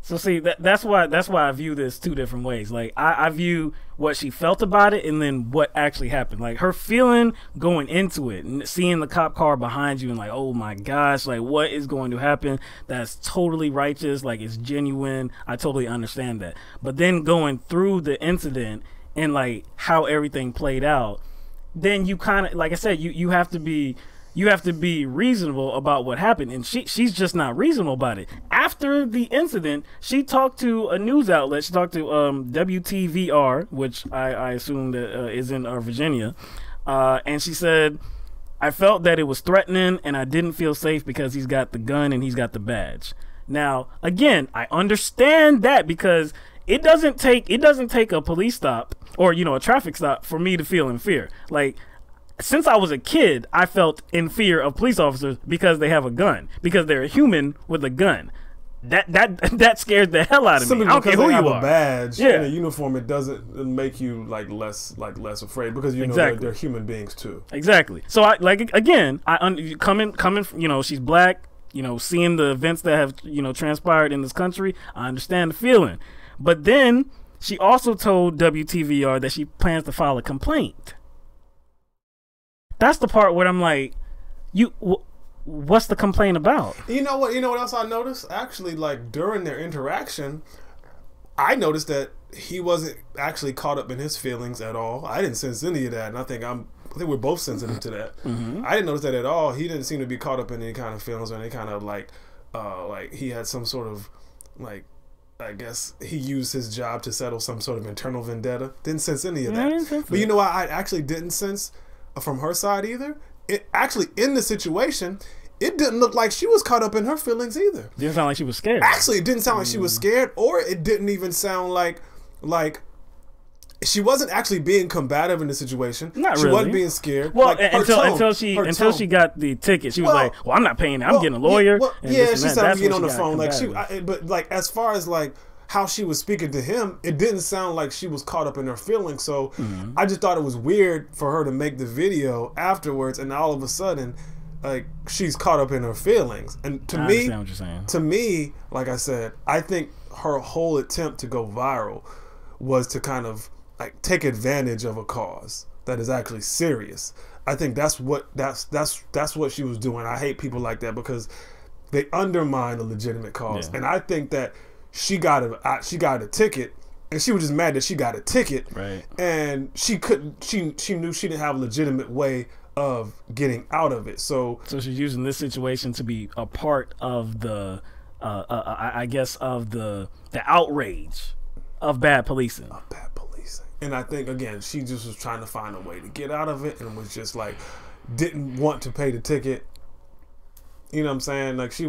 So see, that's why I view this two different ways. Like I view what she felt about it and then what actually happened. Like her feeling going into it and seeing the cop car behind you and like, oh my gosh, like what is going to happen? That's totally righteous. Like it's genuine. I totally understand that. But then going through the incident and like how everything played out, then you kind of, like I said, you have to be reasonable about what happened, and she's just not reasonable about it. After the incident, she talked to a news outlet. She talked to WTVR, which I assume that is in Virginia, and she said, "I felt that it was threatening, and I didn't feel safe because he's got the gun and he's got the badge." Now, again, I understand that because it doesn't take a police stop or a traffic stop for me to feel in fear. Like, since I was a kid, I felt in fear of police officers because they have a gun, because they're a human with a gun. that scared the hell out of me. I don't care who you are. A badge and a uniform, it doesn't make you less afraid, because you know they're human beings too. Exactly. So I coming she's black, seeing the events that have transpired in this country, I understand the feeling. But then she also told WTVR that she plans to file a complaint. That's the part where I'm like, what's the complaint about? You know what else I noticed? Actually, like, during their interaction, I noticed that he wasn't actually caught up in his feelings at all. I didn't sense any of that, and I think we're both sensitive to that. I didn't notice that at all. He didn't seem to be caught up in any kind of feelings or any kind of like he had some sort of like, I guess he used his job to settle some sort of internal vendetta. Didn't sense any of that. But you know what I actually didn't sense from her side either? It actually, in the situation, it didn't look like she was caught up in her feelings either. Didn't sound like she was scared. Actually, it didn't sound like she was scared, or it didn't even sound like she wasn't actually being combative in the situation. Not she really. wasn't being scared. Well, until she got the ticket, she was like, "Well, I'm not paying it. I'm getting a lawyer." She said, "I'm getting on the phone." But like, as far as like how she was speaking to him, it didn't sound like she was caught up in her feelings. So I just thought it was weird for her to make the video afterwards, and all of a sudden, like, she's caught up in her feelings. And I understand what you're saying. To me, like I said, I think her whole attempt to go viral was to kind of like take advantage of a cause that is actually serious. I think that's what she was doing. I hate people like that because they undermine a legitimate cause, and I think that she got a ticket, and she was just mad that she got a ticket, right? And she knew she didn't have a legitimate way of getting out of it. So she's using this situation to be a part of the, I guess, of the outrage of bad policing. And I think, again, she just was trying to find a way to get out of it, and was just like, didn't want to pay the ticket. You know what I'm saying? Like, she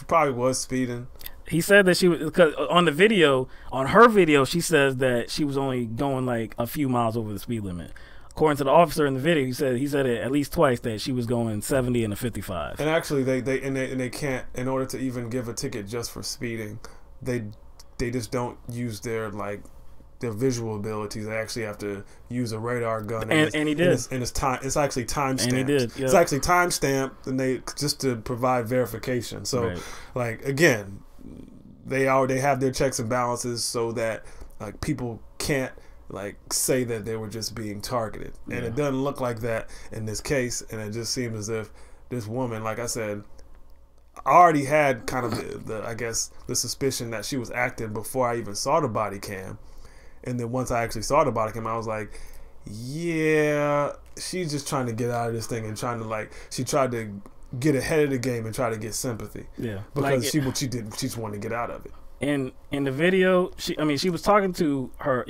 probably was speeding. He said that she was, because on her video, she says that she was only going like a few miles over the speed limit. According to the officer in the video, he said it at least twice that she was going 70 and a 55. And actually, they can't, in order to even give a ticket just for speeding, they just don't use their visual abilities. They actually have to use a radar gun, and he did. It's actually time stamped. And he did. Yep. It's actually time stamped, and they just to provide verification. So, like, again, they have their checks and balances so that like people can't like say that they were just being targeted. And it doesn't look like that in this case. And it just seems as if this woman, like I said, already had kind of the suspicion that she was acting before I even saw the body cam. And then once I actually saw the body cam, I was like, yeah, she's just trying to get out of this thing and she tried to get ahead of the game and try to get sympathy. Yeah. Because she just wanted to get out of it. In the video, she was talking to her,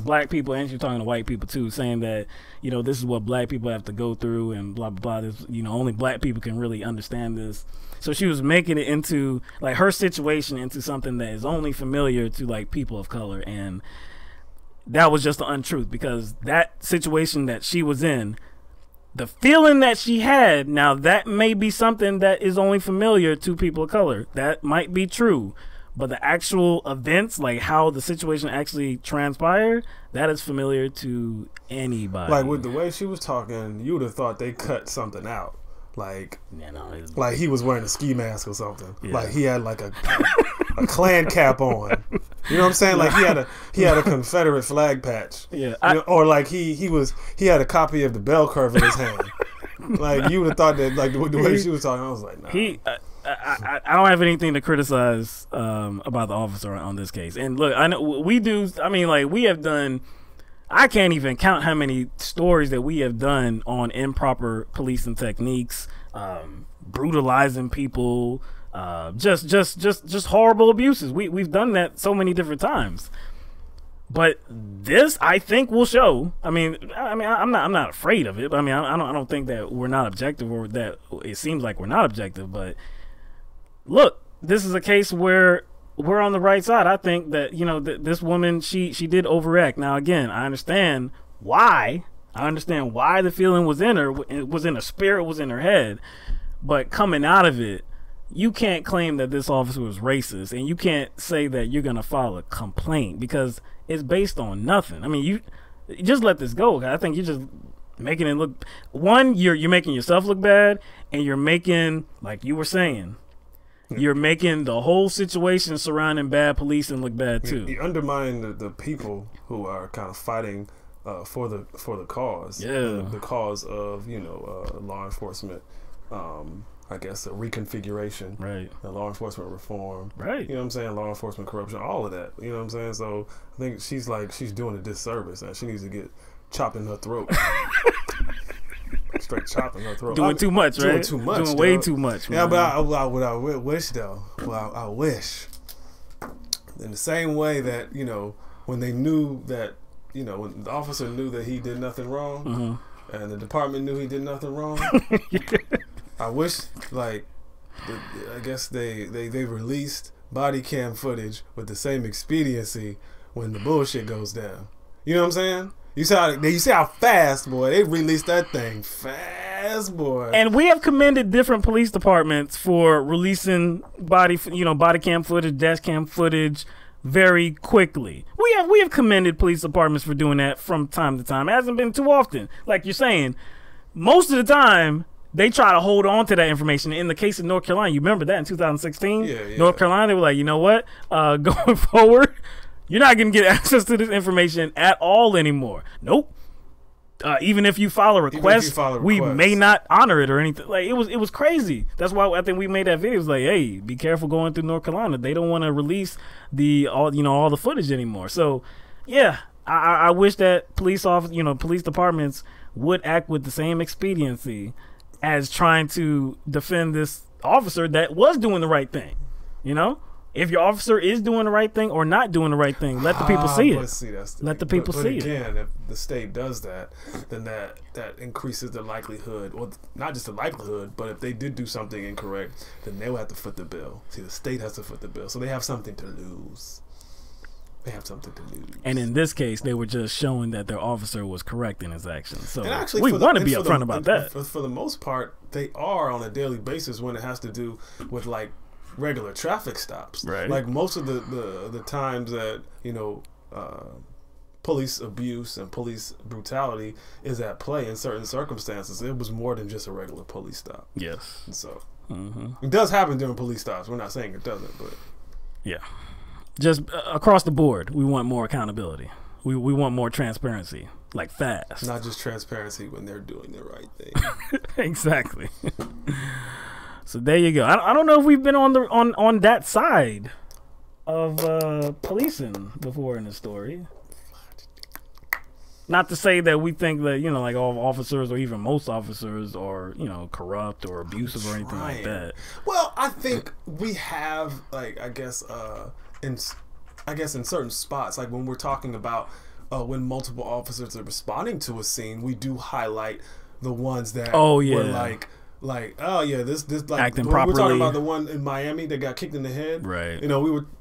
black people, and she was talking to white people too, saying that, this is what black people have to go through and blah, blah, blah. This, only black people can really understand this. So she was making it into, like, her situation into something that is only familiar to, like, people of color. And that was just the untruth, because that situation that she was in, the feeling that she had, now that may be something that is only familiar to people of color. That might be true. But the actual events, like how the situation actually transpired, that is familiar to anybody. Like, with the way she was talking, you would have thought they cut something out. Like, like he was wearing a ski mask or something. Yeah. Like he had like a Klan cap on. You know what I'm saying? Like he had a Confederate flag patch. Yeah. Or like he had a copy of the bell curve in his hand. Like, you would have thought that, like, the way she was talking, I was like, nah. I don't have anything to criticize about the officer on this case. And look, I know we do. I mean, like, we have done. I can't even count how many stories that we have done on improper policing techniques, brutalizing people, just horrible abuses. We've done that so many different times. But this, I think, will show. I mean, I'm not afraid of it. I mean, I don't think that we're not objective, or that it seems like we're not objective. But look, this is a case where we're on the right side. I think that, this woman, she did overact. Now, again, I understand why. I understand why the feeling was in her. It was in her spirit, was in her head. But coming out of it, you can't claim that this officer was racist, and you can't say that you're gonna file a complaint because it's based on nothing. I mean, you just let this go. I think you're just making it look. One, you're making yourself look bad, and you're making, like you were saying, you're making the whole situation surrounding bad policing look bad too. You undermine the people who are kind of fighting for the cause. The cause of law enforcement. I guess a reconfiguration, right? Law enforcement reform, right? You know what I'm saying? Law enforcement corruption, all of that. You know what I'm saying? So I think she's doing a disservice, and she needs to get chopped in her throat. Straight chopping her throat. Doing too much, right? Doing too much. Doing way too much. Man. Yeah, but what I wish though, I wish, in the same way that when they knew that when the officer knew that he did nothing wrong, and the department knew he did nothing wrong. I wish, I guess they released body cam footage with the same expediency when the bullshit goes down. You know what I'm saying? You see how fast, boy, they released that thing fast, boy. And we have commended different police departments for releasing body cam footage, dash cam footage very quickly. We have commended police departments for doing that from time to time. It hasn't been too often. Like you're saying, most of the time, they try to hold on to that information. In the case of North Carolina, you remember that in 2016? Yeah. North Carolina, they were like, you know what? Going forward, you're not going to get access to this information at all anymore. Nope. Even if you file a request, we may not honor it or anything. Like it was crazy. That's why I think we made that video. It was like, hey, be careful going through North Carolina. They don't want to release all the footage anymore. So, yeah, I wish that police departments would act with the same expediency as trying to defend this officer that was doing the right thing. If your officer is doing the right thing or not doing the right thing, let the people see it. Let the people see it. But again, if the state does that, then that increases the likelihood, or not just the likelihood, but if they did do something incorrect, then they will have to foot the bill. See, the state has to foot the bill, so they have something to lose. And in this case, they were just showing that their officer was correct in his actions. So actually, we want to be upfront about that. For the most part, they are on a daily basis when it has to do with regular traffic stops. Right. Like most of the times that police abuse and police brutality is at play in certain circumstances, it was more than just a regular police stop. Yes. And so it does happen during police stops. We're not saying it doesn't, but yeah. Just across the board, we want more accountability. We want more transparency, like fast. Not just transparency when they're doing the right thing. Exactly. So there you go. I don't know if we've been on that side of policing before in the story. Not to say that we think that like all officers or even most officers are corrupt or abusive or anything like that. Well, I think we have I guess in certain spots, like when we're talking about when multiple officers are responding to a scene, we do highlight the ones that were this acting properly. We're talking about the one in Miami that got kicked in the head, right?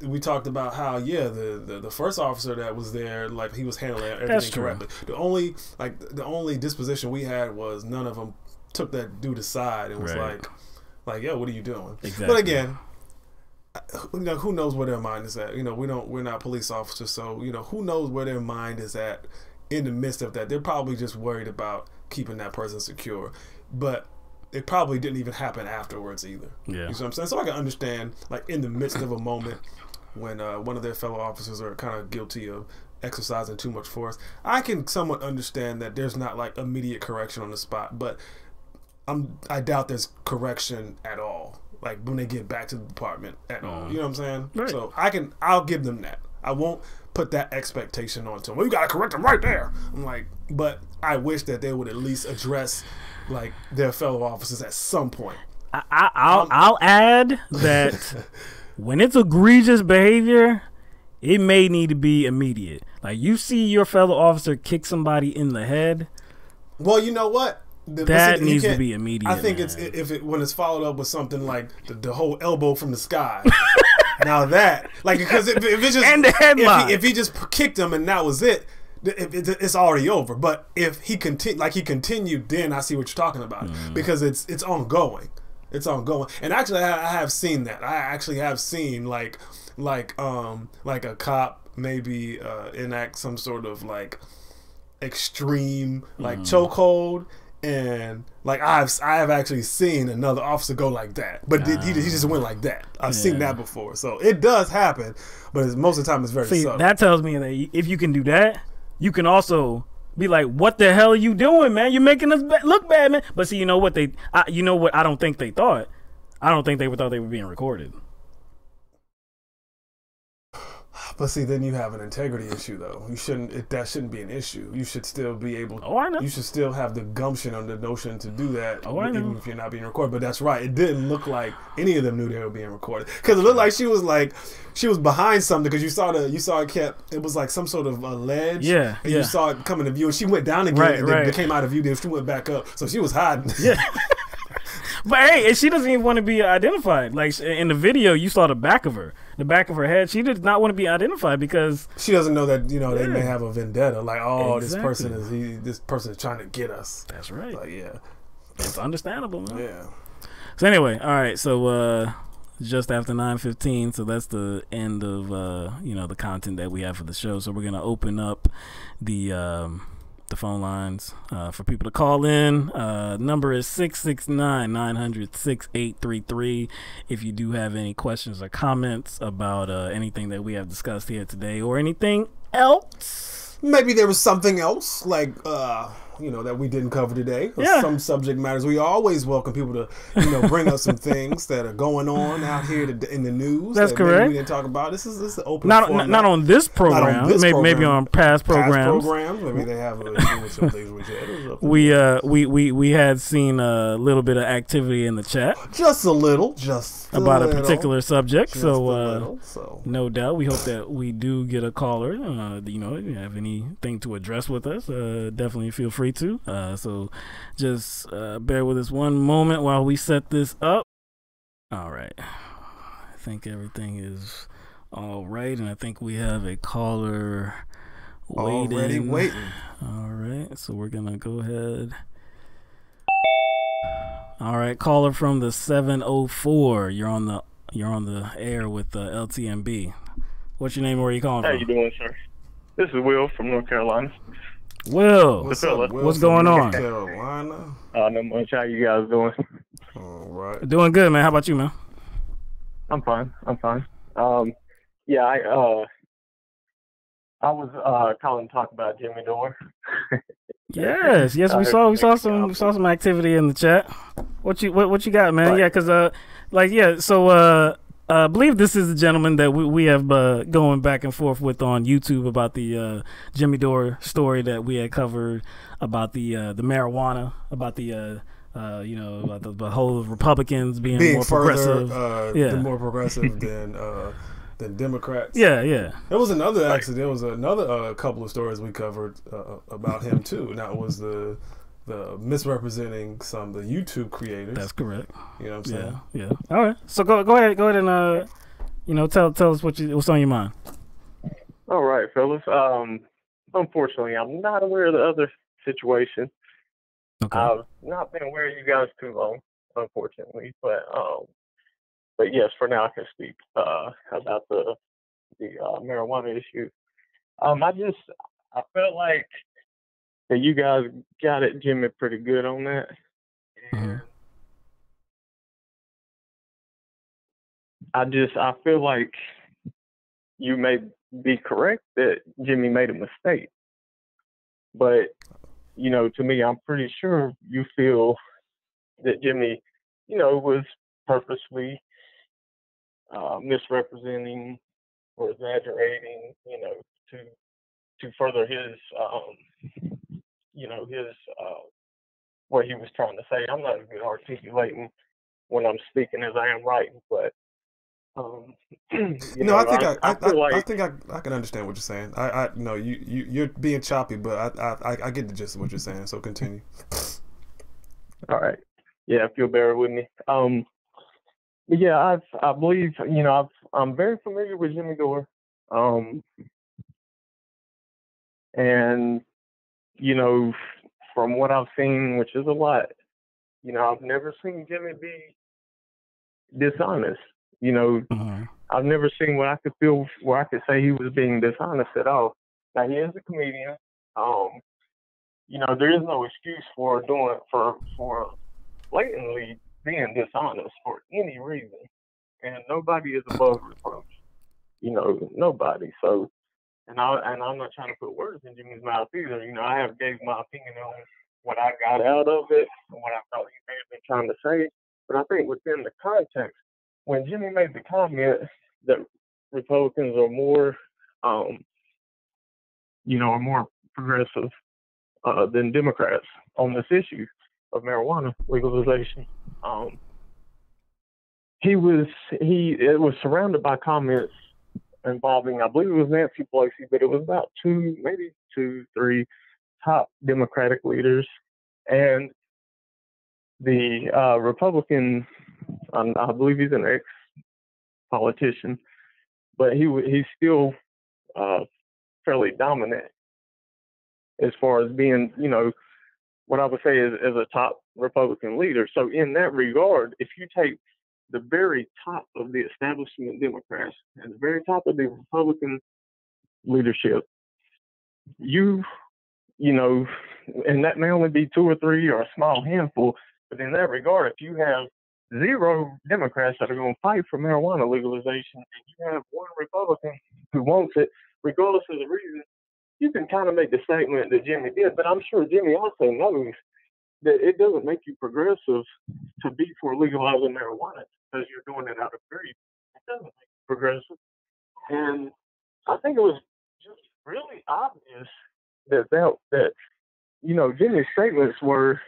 We talked about how the first officer that was there, he was handling everything correctly. The only disposition we had was none of them took that dude aside and was like, what are you doing? Exactly. But again, who knows where their mind is at? We're not police officers, so who knows where their mind is at in the midst of that. They're probably just worried about keeping that person secure, but it probably didn't even happen afterwards either. Yeah. You know what I'm saying? So I can understand, in the midst of a moment when one of their fellow officers are kind of guilty of exercising too much force, I can somewhat understand that there's not immediate correction on the spot, but I doubt there's correction at all. When they get back to the department at all. You know what I'm saying? Right. So I'll give them that. I won't put that expectation onto them. Well, you gotta correct them right there. I'm but I wish that they would at least address their fellow officers at some point. I'll add that when it's egregious behavior, it may need to be immediate. You see your fellow officer kick somebody in the head. Well, you know what? That needs to be immediate. I think when it's followed up with something like the whole elbow from the sky. Now that because if it's just and the headlock, if he just kicked him and that was it, it's already over. But if he continued, then I see what you're talking about because it's ongoing. It's ongoing. And actually, I have seen that. I actually have seen like a cop maybe enact some sort of like extreme like chokehold, and like I have actually seen another officer go like that, but he just went like that. I've seen that before, so it does happen, but most of the time it's very subtle. That tells me that if you can do that, you can also be like, what the hell are you doing, man? You're making us look bad, man. But see, you know what I don't think they thought. I don't think they thought they were being recorded. But see, then you have an integrity issue, though. That shouldn't be an issue. You should still be able. I know. You should still have the gumption or the notion to do that, even if you're not being recorded. But that's right. It didn't look like any of them knew they were being recorded, because it looked like she was behind something. Because you saw it was like some sort of a ledge. Yeah. And you saw it coming to view, and she went down again, and then it came out of view. Then she went back up, so she was hiding. Yeah. But hey, and she doesn't even want to be identified. Like in the video, you saw the back of her head. She did not want to be identified because she doesn't know that they may have a vendetta. Like, exactly. this person is trying to get us. That's right. Like, yeah, it's understandable, man. Yeah. So anyway, all right. So just after 9:15, so that's the end of the content that we have for the show. So we're gonna open up the phone lines for people to call in. Number is 669-900-6833. If you do have any questions or comments about anything that we have discussed here today or anything else. Maybe there was something else like that we didn't cover today, or some subject matters. We always welcome people to bring us some things that are going on out here in the news. That's correct. Maybe we didn't talk about. This is an open not on this program. Maybe on past programs. Maybe they have some things we said. We had seen a little bit of activity in the chat, just a little, about a particular subject. So no doubt, we hope that we do get a caller. If you have anything to address with us, definitely feel free to. So just bear with us one moment while we set this up. All right. I think everything is all right, and I think we have a caller already waiting. All right, so we're gonna go ahead. All right, caller from the 704. You're on the air with the LTMB. What's your name? Where are you calling from? How you doing, sir? This is Will from North Carolina. Will, what's up, Will? What's going on? North Carolina. Not much. How you guys doing? All right. Doing good, man. How about you, man? I'm fine. I was calling to talk about Jimmy Dore. yes, we saw some activity in the chat. What you got, man? Right. Yeah, because so I believe this is the gentleman that we have going back and forth with on YouTube about the Jimmy Dore story that we had covered about the marijuana, about the about the whole Republicans being more further, progressive, more progressive than Democrats. Yeah. There was another accident. There was another couple of stories we covered about him too, and that was the misrepresenting some of the YouTube creators. That's correct. You know what I'm saying? Yeah. All right. So go ahead and tell us what's on your mind. All right, fellas. Unfortunately, I'm not aware of the other situation. Okay. I've not been aware of you guys too long, unfortunately, but yes, for now I can speak about the marijuana issue. I felt like that you guys got it, Jimmy, pretty good on that. Mm-hmm. I feel like you may be correct that Jimmy made a mistake. But, to me, I'm pretty sure you feel that Jimmy, was purposely misrepresenting or exaggerating, to further his, what he was trying to say. I'm not as good articulating when I'm speaking as I am writing, but I think I can understand what you're saying. You're being choppy, but I get the gist of what you're saying. So continue. All right. Yeah, if you'll bear with me. Yeah, I believe I'm very familiar with Jimmy Dore, and from what I've seen, which is a lot, I've never seen Jimmy be dishonest. You know, I've never seen where I could say he was being dishonest at all. Now, he is a comedian. You know, there is no excuse for blatantly being dishonest for any reason. And nobody is above reproach. You know, nobody. So, and I'm not trying to put words in Jimmy's mouth either. You know, I have gave my opinion on what I got out of it and what I thought he may have been trying to say. But I think within the context, when Jimmy made the comment that Republicans are more, you know, are more progressive than Democrats on this issue of marijuana legalization, it was surrounded by comments involving, I believe it was Nancy Pelosi, but it was about maybe two, three top Democratic leaders, and the Republican, I believe he's an ex-politician, but he's still fairly dominant as far as being, you know, what I would say is a top Republican leader. So in that regard, if you take the very top of the establishment Democrats and the very top of the Republican leadership, you know, and that may only be two or three or a small handful, but in that regard, if you have 0 Democrats that are going to fight for marijuana legalization and you have 1 Republican who wants it, regardless of the reason, you can kind of make the statement that Jimmy did. But I'm sure Jimmy also knows that it doesn't make you progressive to be for legalizing marijuana because you're doing it out of greed. It doesn't make you progressive. And I think it was just really obvious that you know, Jimmy's statements were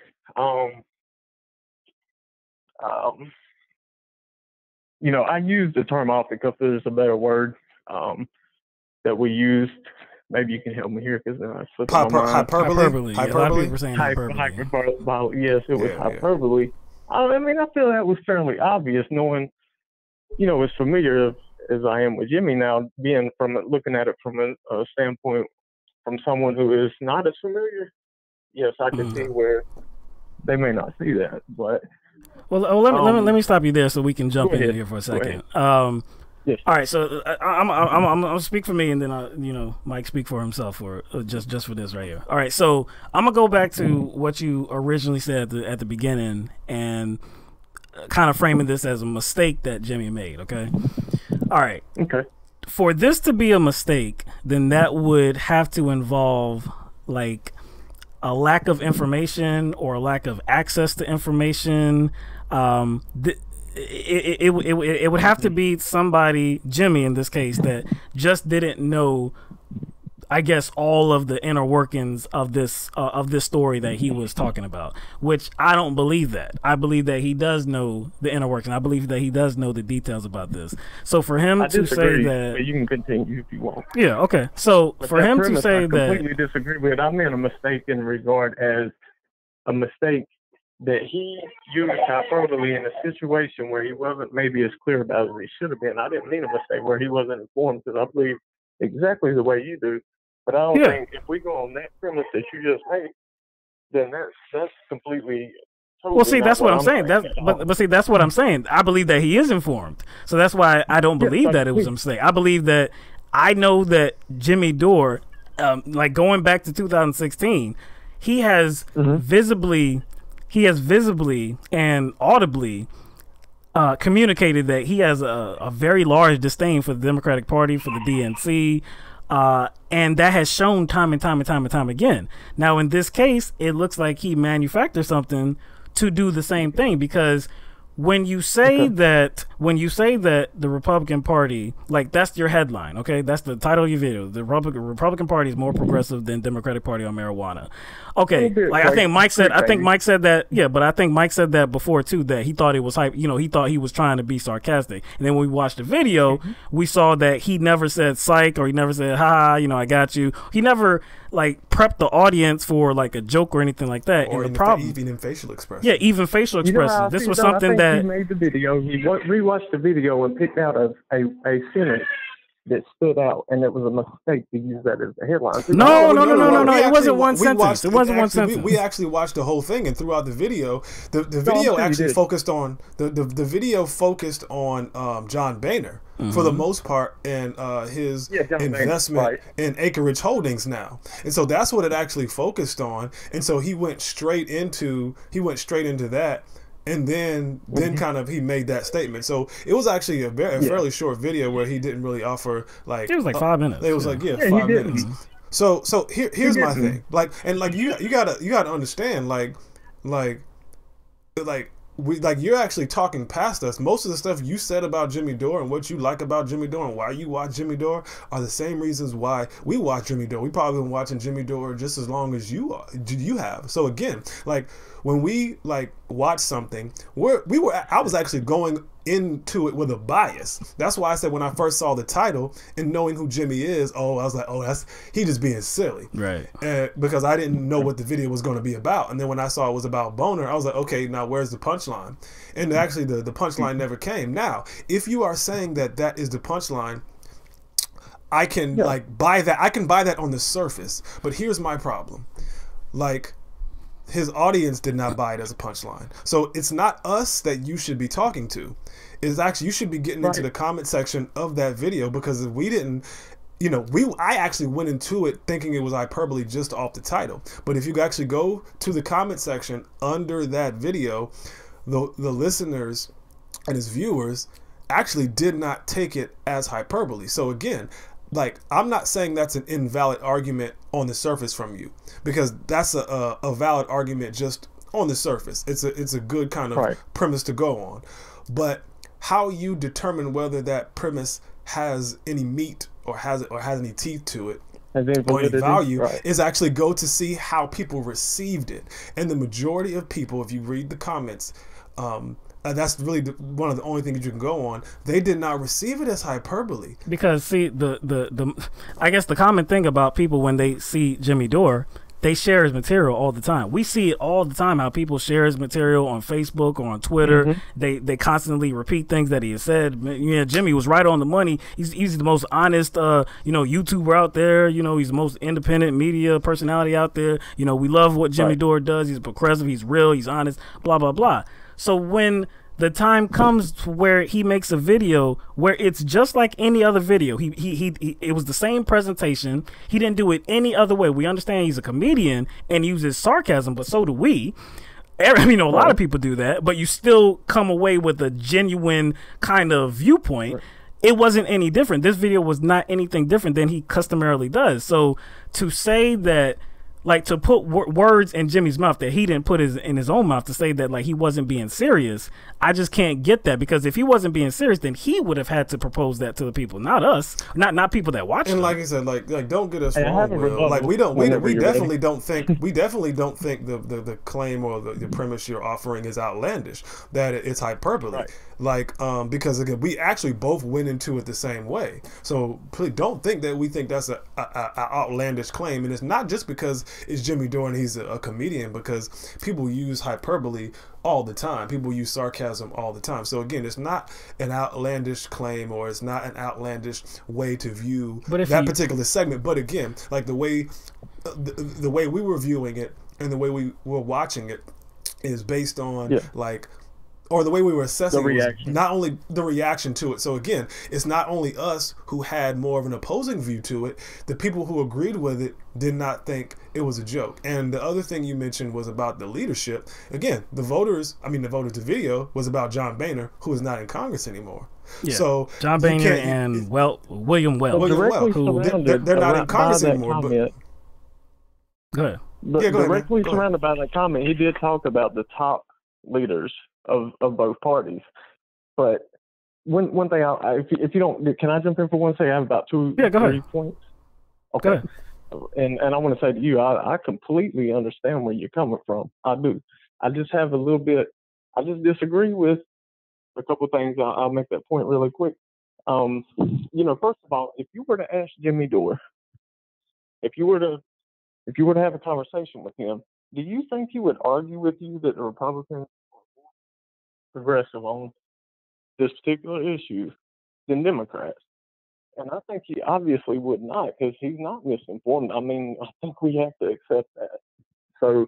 you know, I used the term off the cuff. There's a better word that we used. Maybe you can help me here because I slipped my mind. Hyperbole. Yeah, a lot of people were saying hyperbole. Yes, it was hyperbole. I mean, I feel that was fairly obvious, knowing, you know, as familiar as I am with Jimmy now, looking at it from a standpoint from someone who is not as familiar. Yes, I can see where they may not see that, but. Well, let me stop you there so we can jump in here for a second. Yes. All right, so I'm gonna speak for me, and then you know, Mike speak for himself for just for this right here. All right, so I'm gonna go back to what you originally said at the beginning, and kind of framing this as a mistake that Jimmy made. Okay. All right. Okay. For this to be a mistake, then that would have to involve like a lack of information or a lack of access to information. It would have to be somebody, Jimmy in this case, that just didn't know, I guess, all of the inner workings of this story that he was talking about, which I don't believe that. I believe that he does know the inner workings. I believe that he does know the details about this. So for him to say that, you can continue if you want. Yeah, okay. So for him to say that, I completely disagree with. I meant a mistake in regard as a mistake that he used hyperbole in a situation where he wasn't maybe as clear about it as he should have been. I didn't mean a mistake where he wasn't informed, because I believe exactly the way you do. But I don't think if we go on that premise that you just made, then that's completely. Totally well, see, that's what I'm saying. But see, that's what I'm saying. I believe that he is informed, so that's why I don't believe that it was a mistake. I believe that I know that Jimmy Dore, like going back to 2016, he has visibly and audibly communicated that he has a very large disdain for the Democratic Party, for the DNC. And that has shown time and time again. Now, in this case, it looks like he manufactured something to do the same thing, because when you say that the Republican Party, like, that's your headline, okay? That's the title of your video. The Republican Party is more progressive than Democratic Party on marijuana. Okay, like I think Mike said that. Yeah, but I think Mike said that before too. That he thought it was hype. You know, he thought he was trying to be sarcastic. And then when we watched the video, we saw that he never said psych, or he never said ha. You know, I got you. He never like prepped the audience for like a joke or anything like that. Or and the problem, even in facial expressions. Yeah, even facial expressions. This was something that he made the video. He rewatched the video and picked out a sentence that stood out, and it was a mistake to use that as a headline. No. It wasn't one sentence. It wasn't one sentence. We actually watched the whole thing, and throughout the video, the video actually focused on the video focused on John Boehner for the most part, and his investment in Acreage Holdings now, and so that's what it actually focused on, and so he went straight into that. And then kind of he made that statement. So it was actually a fairly short video where he didn't really offer like it was like 5 minutes. It was 5 minutes. So here's my thing. Like you gotta understand like you're actually talking past us. Most of the stuff you said about Jimmy Dore and what you like about Jimmy Dore and why you watch Jimmy Dore are the same reasons why we watch Jimmy Dore. We probably been watching Jimmy Dore just as long as you have. So again, like when we like watch something, I was actually going into it with a bias. That's why I said when I first saw the title and knowing who Jimmy is, I was like, he just being silly, right? Because I didn't know what the video was going to be about. And then when I saw it was about Boner, I was like, okay, now where's the punchline? And actually, the punchline never came. Now, if you are saying that is the punchline, I can like buy that. I can buy that on the surface. But here's my problem, like. His audience did not buy it as a punchline. So it's not us that you should be talking to. It's actually, you should be getting into the comment section of that video, because if we didn't, I actually went into it thinking it was hyperbole just off the title. But if you actually go to the comment section under that video, the listeners and his viewers actually did not take it as hyperbole. So again, like, I'm not saying that's an invalid argument on the surface from you, because that's a valid argument just on the surface. It's a good kind of premise to go on. But how you determine whether that premise has any meat or has any teeth to it or any value is actually go to see how people received it. And the majority of people, if you read the comments, that's really one of the only things you can go on. They did not receive it as hyperbole. Because see, I guess the common thing about people when they see Jimmy Dore, they share his material all the time. We see it all the time, how people share his material on Facebook or on Twitter. They constantly repeat things that he has said. Yeah, Jimmy was right on the money. He's the most honest YouTuber out there. He's the most independent media personality out there. We love what Jimmy Dore does. He's progressive, he's real, he's honest, blah blah blah. So when the time comes where he makes a video where it's just like any other video, it was the same presentation. He didn't do it any other way. We understand he's a comedian and uses sarcasm, but so do we. A lot of people do that, but you still come away with a genuine kind of viewpoint. It wasn't any different. This video was not anything different than he customarily does. So to say that, like, to put words in Jimmy's mouth that he didn't put in his own mouth, to say that like he wasn't being serious, I just can't get that, because if he wasn't being serious, then he would have had to propose that to the people, not us, not people that watch. And like I said, like don't get us wrong, Will. Like we definitely don't think the claim or the premise you're offering is outlandish, that it's hyperbole. Like because again, we actually both went into it the same way. So please don't think that we think that's a outlandish claim, and it's not just because it's Jimmy Dore and he's a comedian, because people use hyperbole all the time. People use sarcasm all the time. So again, it's not an outlandish claim, or it's not an outlandish way to view that particular segment. But again, like the way we were viewing it and the way we were watching it is based on or the way we were assessing the reaction. Not only the reaction to it. So again, it's not only us who had more of an opposing view to it. The people who agreed with it did not think it was a joke. And the other thing you mentioned was about the leadership. Again, the voters to video was about John Boehner, who is not in Congress anymore. Yeah. So John Boehner and William Weld, they're not in Congress anymore. But go ahead. But directly surrounded by that comment, he did talk about the top leaders of both parties. But one thing, if you don't, can I jump in for one second? I have about 3 points. Okay. Go ahead. And I want to say to you, I completely understand where you're coming from. I do. I just have a little bit. I just disagree with a couple things. I'll make that point really quick. First of all, if you were to ask Jimmy Dore, if you were to have a conversation with him, do you think he would argue with you that the Republicans progressive on this particular issue than Democrats? And I think he obviously would not, because he's not misinformed. I mean, I think we have to accept that. So,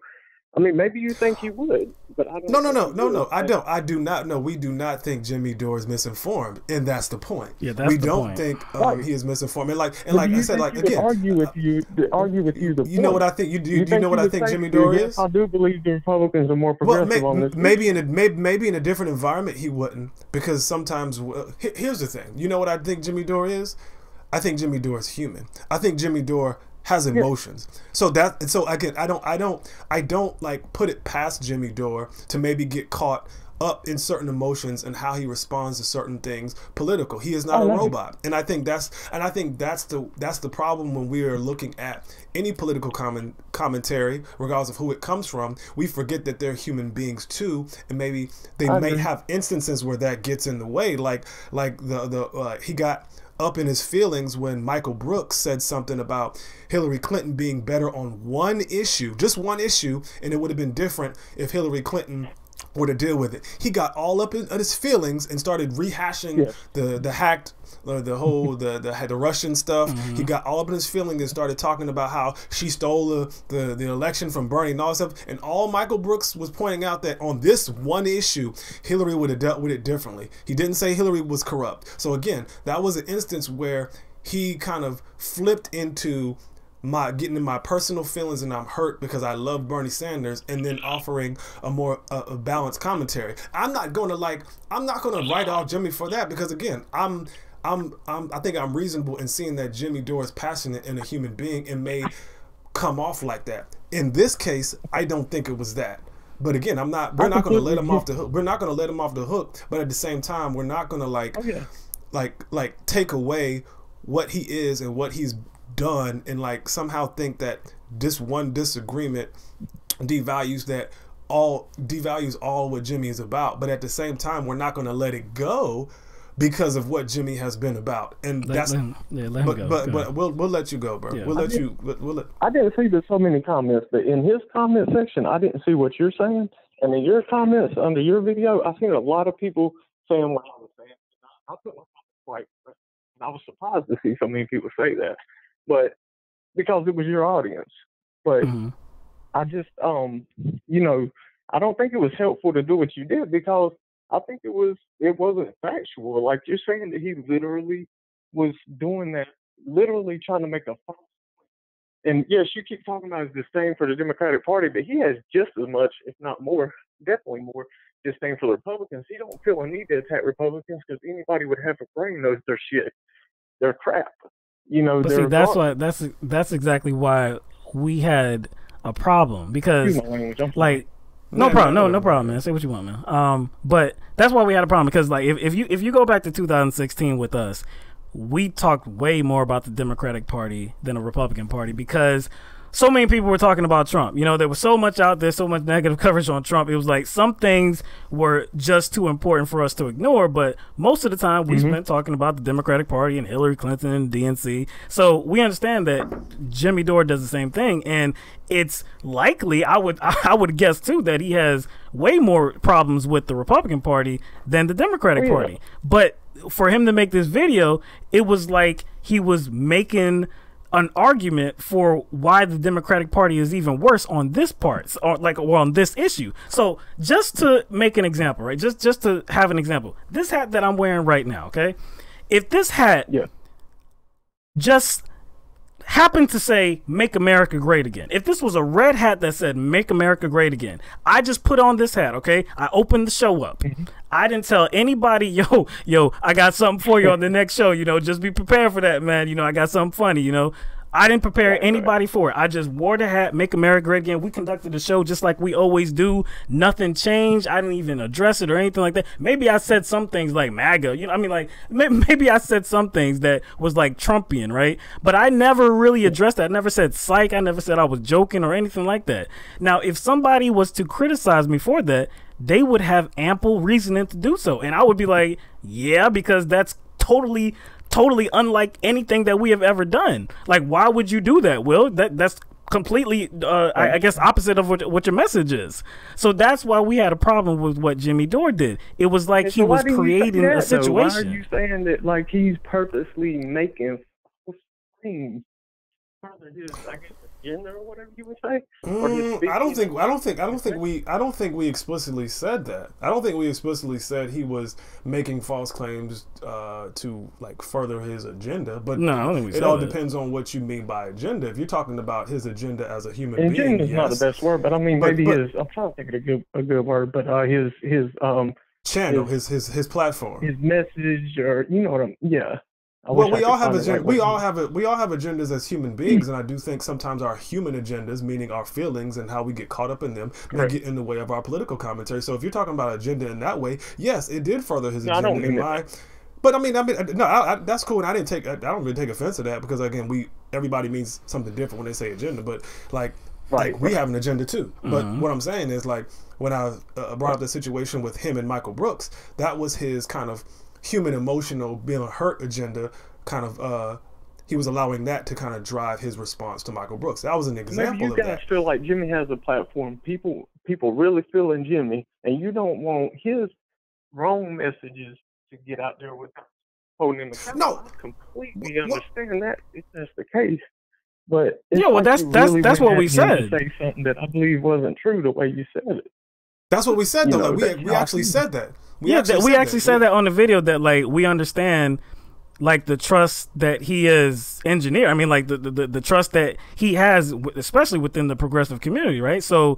I mean, maybe you think he would, but I don't. No. I do not. No, we do not think Jimmy Dore is misinformed, and that's the point. Yeah, that's we the don't point. think he is misinformed. And like I said, like again, argue with you. You know what I think? You know what I think Jimmy Dore is? I do believe the Republicans are more progressive on this. Maybe in a different environment he wouldn't, because sometimes here's the thing. You know what I think Jimmy Dore is? I think Jimmy Dore is human. I think Jimmy Dore has emotions. I don't like put it past Jimmy Dore to maybe get caught up in certain emotions and how he responds to certain things political. He is not a robot. And I think that's the problem when we are looking at any political commentary, regardless of who it comes from. We forget that they're human beings too, and maybe they may have instances where that gets in the way, like he got up in his feelings when Michael Brooks said something about Hillary Clinton being better on one issue, just one issue, and it would have been different if Hillary Clinton were to deal with it. He got all up in his feelings and started rehashing the hacked, the Russian stuff. Mm-hmm. He got all up in his feelings and started talking about how she stole the election from Bernie and all that stuff. And all Michael Brooks was pointing out that on this one issue, Hillary would have dealt with it differently. He didn't say Hillary was corrupt. So again, that was an instance where he kind of flipped into getting in my personal feelings and I'm hurt because I love Bernie Sanders, and then offering a more balanced commentary. I'm not going to write off Jimmy for that, because again, I think I'm reasonable in seeing that Jimmy Dore is passionate and a human being and may come off like that. In this case, I don't think it was that. But again, we're not going to let him off the hook. We're not going to let him off the hook, but at the same time, we're not going to take away what he is and what he's done and like somehow think that this one disagreement devalues all what Jimmy is about. But at the same time, we're not going to let it go because of what Jimmy has been about. And let him go. But we'll let you go, bro. Yeah. I didn't see so many comments, but in his comment section, I didn't see what you're saying. And in your comments under your video, I seen a lot of people saying what I was saying. I was surprised to see so many people say that. But because it was your audience. But I just, I don't think it was helpful to do what you did, because I think it wasn't factual. Like, you're saying that he literally was doing that, literally trying to make a false point. And yes, you keep talking about his disdain for the Democratic Party, but he has just as much, if not more, definitely more disdain for the Republicans. He don't feel a need to attack Republicans, because anybody would have a brain knows they're shit. They're crap. But see, that's exactly why we had a problem, because no problem, man. Say what you want, man. But that's why we had a problem, because like if you go back to 2016 with us, we talked way more about the Democratic Party than the Republican Party, because so many people were talking about Trump. There was so much out there, so much negative coverage on Trump. It was like some things were just too important for us to ignore. But most of the time, we spent talking about the Democratic Party and Hillary Clinton and DNC. So we understand that Jimmy Dore does the same thing, and it's likely, I would guess too, that he has way more problems with the Republican Party than the Democratic Party. But for him to make this video, it was like he was making an argument for why the Democratic Party is even worse on this part, or on this issue. So just to make an example, right? Just to have an example, this hat that I'm wearing right now, okay? If this hat just happened to say "Make America Great Again," if this was a red hat that said "Make America Great Again," I just put on this hat, okay? I opened the show up. I didn't tell anybody, yo, I got something for you on the next show, just be prepared for that, man. I got something funny, I didn't prepare anybody for it. I just wore the hat, "Make America Great Again." We conducted the show just like we always do. Nothing changed. I didn't even address it or anything like that. Maybe I said some things like MAGA, maybe I said some things that was like Trumpian, right? But I never really addressed that. I never said psych. I never said I was joking or anything like that. Now, if somebody was to criticize me for that, they would have ample reasoning to do so. And I would be like, yeah, because that's totally unlike anything that we have ever done. Like, why would you do that, Will? That's completely, I guess, opposite of what your message is. So that's why we had a problem with what Jimmy Dore did. It was like he was creating a situation. Why are you saying that like he's purposely making things further his, I guess, agenda or whatever you would say? I don't think we explicitly said that. I don't think we explicitly said he was making false claims to like further his agenda. But no, I don't think we said it all that. Depends on what you mean by agenda. If you're talking about his agenda as a human being, agenda is not the best word, but I mean maybe his. I'm trying to think of a good word, but his channel, his platform, his message, or you know what I'm. Yeah. Well, we all have agendas as human beings, and I do think sometimes our human agendas, meaning our feelings and how we get caught up in them, may get in the way of our political commentary. So if you're talking about agenda in that way, yes, it did further his agenda. But I mean, no, that's cool, and I don't really take offense to that because again, everybody means something different when they say agenda, but like we have an agenda too. But what I'm saying is like when I brought up the situation with him and Michael Brooks, that was his kind of human emotional being a hurt agenda kind of he was allowing that to kind of drive his response to Michael Brooks. That was an example of that. Maybe you guys feel like Jimmy has a platform. People really feel in Jimmy, and you don't want his wrong messages to get out there with holding him accountable. No, I completely understand that if that's the case. But yeah, well, that's what we said. Say something that I believe wasn't true the way you said it. That's what we said though. Like, we actually said that. We actually said that on the video, that like we understand like the trust that he is engineer. I mean, like the trust that he has, especially within the progressive community, right? So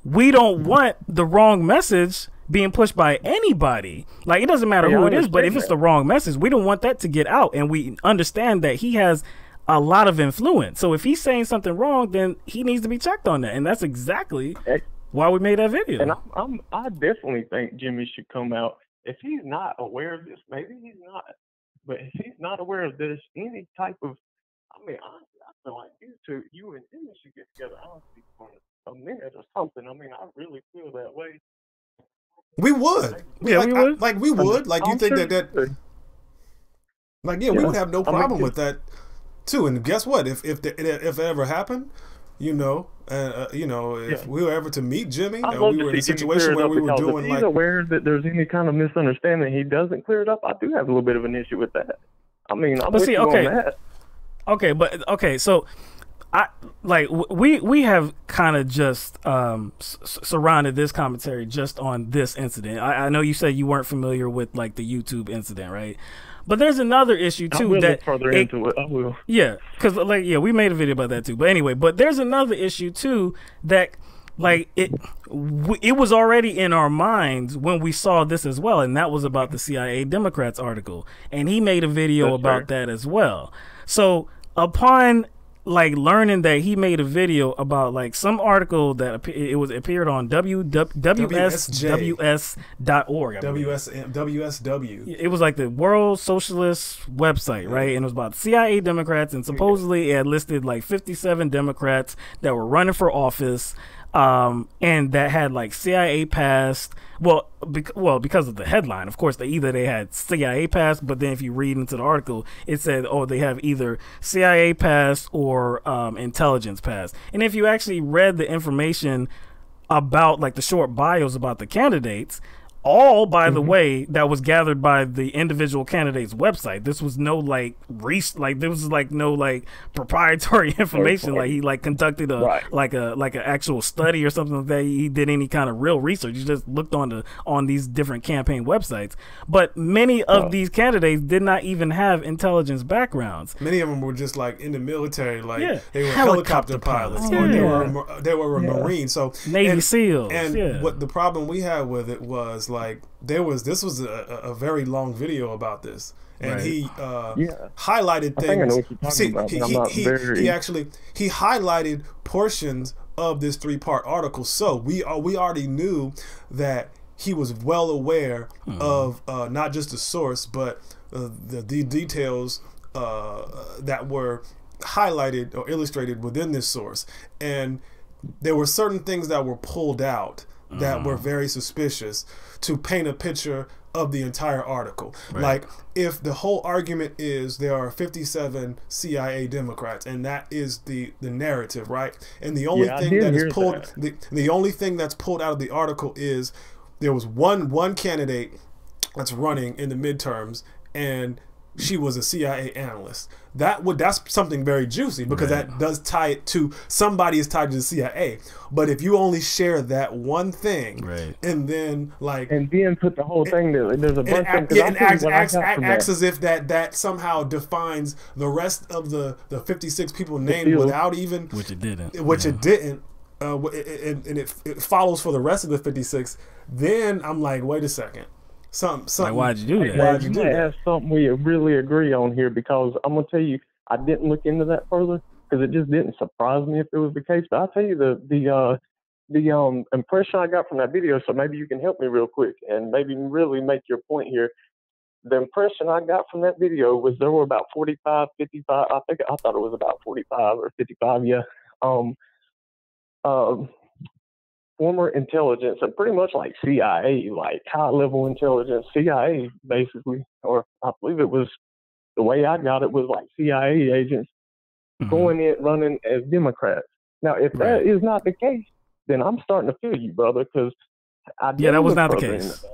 we don't want the wrong message being pushed by anybody. Like it doesn't matter who it is, but if it's the wrong message, we don't want that to get out. And we understand that he has a lot of influence. So if he's saying something wrong, then he needs to be checked on that. And that's exactly why we made that video. And I definitely think Jimmy should come out. If he's not aware of this, maybe he's not. But if he's not aware of this, any type of, I mean, I feel like you and Jimmy should get together, honestly, for a minute or something. I mean, I really feel that way. We would. Yeah, we would. We would. Like, you think that like, yeah, we would have no problem with that, too. And guess what? If it ever happened, if we were ever to meet Jimmy, and we were in a situation where we were doing if he's aware that there's any kind of misunderstanding, he doesn't clear it up. I do have a little bit of an issue with that. I mean, I'm with you on that. Okay, so we have kind of just surrounded this commentary just on this incident. I know you said you weren't familiar with like the YouTube incident, right? But there's another issue too. I will look further into it. I will. Yeah, because we made a video about that too. But anyway, there's another issue too that it was already in our minds when we saw this as well, and that was about the CIA Democrats article, and he made a video about that as well. So upon learning that he made a video about some article that appeared on WSWS.org. WSW. It was like the World Socialist website, right? And it was about CIA Democrats, and supposedly it had listed 57 Democrats that were running for office, and that had CIA passed. Well, because of the headline, of course, they had CIA passed, but then if you read into the article, it said, they have either CIA passed or intelligence passed. And if you actually read the information about the short bios about the candidates, all, by the way, that was gathered by the individual candidate's website. This was no no proprietary information. He conducted an actual study or something like that. He did any kind of real research. He just looked on these different campaign websites. But many of these candidates did not even have intelligence backgrounds. Many of them were just in the military, they were helicopter pilots, or they were Marines. So Navy SEALs. And what the problem we had with it was this was a very long video about this, and he highlighted things. He highlighted portions of this 3-part article. So we already knew that he was well aware of not just the source, but the details that were highlighted or illustrated within this source, and there were certain things that were pulled out that were very suspicious to paint a picture of the entire article. Right. Like, if the whole argument is there are 57 CIA Democrats, and that is the narrative, right? And the only thing that is pulled, the only thing that's pulled out of the article is there was one candidate that's running in the midterms, and she was a CIA analyst. That's something very juicy, because that does tie it to somebody is tied to the CIA. But if you only share that one thing, and then put the whole thing there, there's a bunch of and acts as if that somehow defines the rest of the 56 people named without even, which it didn't, and it follows for the rest of the 56. Then I'm like, wait a second. Something. Like, why'd you do that? Why'd you do that? That's something we really agree on here, because I'm gonna tell you, I didn't look into that further because it just didn't surprise me if it was the case. But I'll tell you the impression I got from that video. So maybe you can help me real quick and maybe really make your point here. The impression I got from that video was there were about 45, 55. I thought it was about 45 or 55. Yeah. Former intelligence, and pretty much like CIA, like high-level intelligence, CIA basically, or I believe it was, the way I got it was like CIA agents going in, running as Democrats. Now, if that is not the case, then I'm starting to feel you, brother, because that was not the case.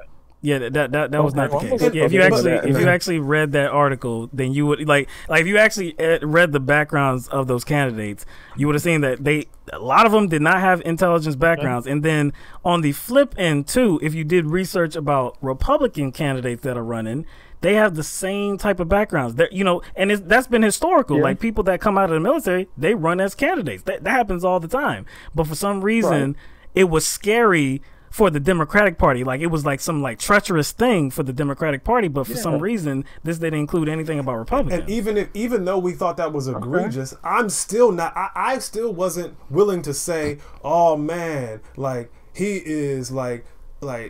Yeah, that was not the case. Yeah, if you actually read that article, then you would like if you actually read the backgrounds of those candidates, you would have seen that a lot of them did not have intelligence backgrounds. And then on the flip end too, if you did research about Republican candidates that are running, they have the same type of backgrounds. And that's been historical. Yeah. Like, people that come out of the military, they run as candidates. That happens all the time. But for some reason, it was scary for the Democratic Party. Like, it was like some treacherous thing for the Democratic Party, but for some reason this didn't include anything about Republicans. And even though we thought that was egregious, I'm still not, I still wasn't willing to say, oh man, like he is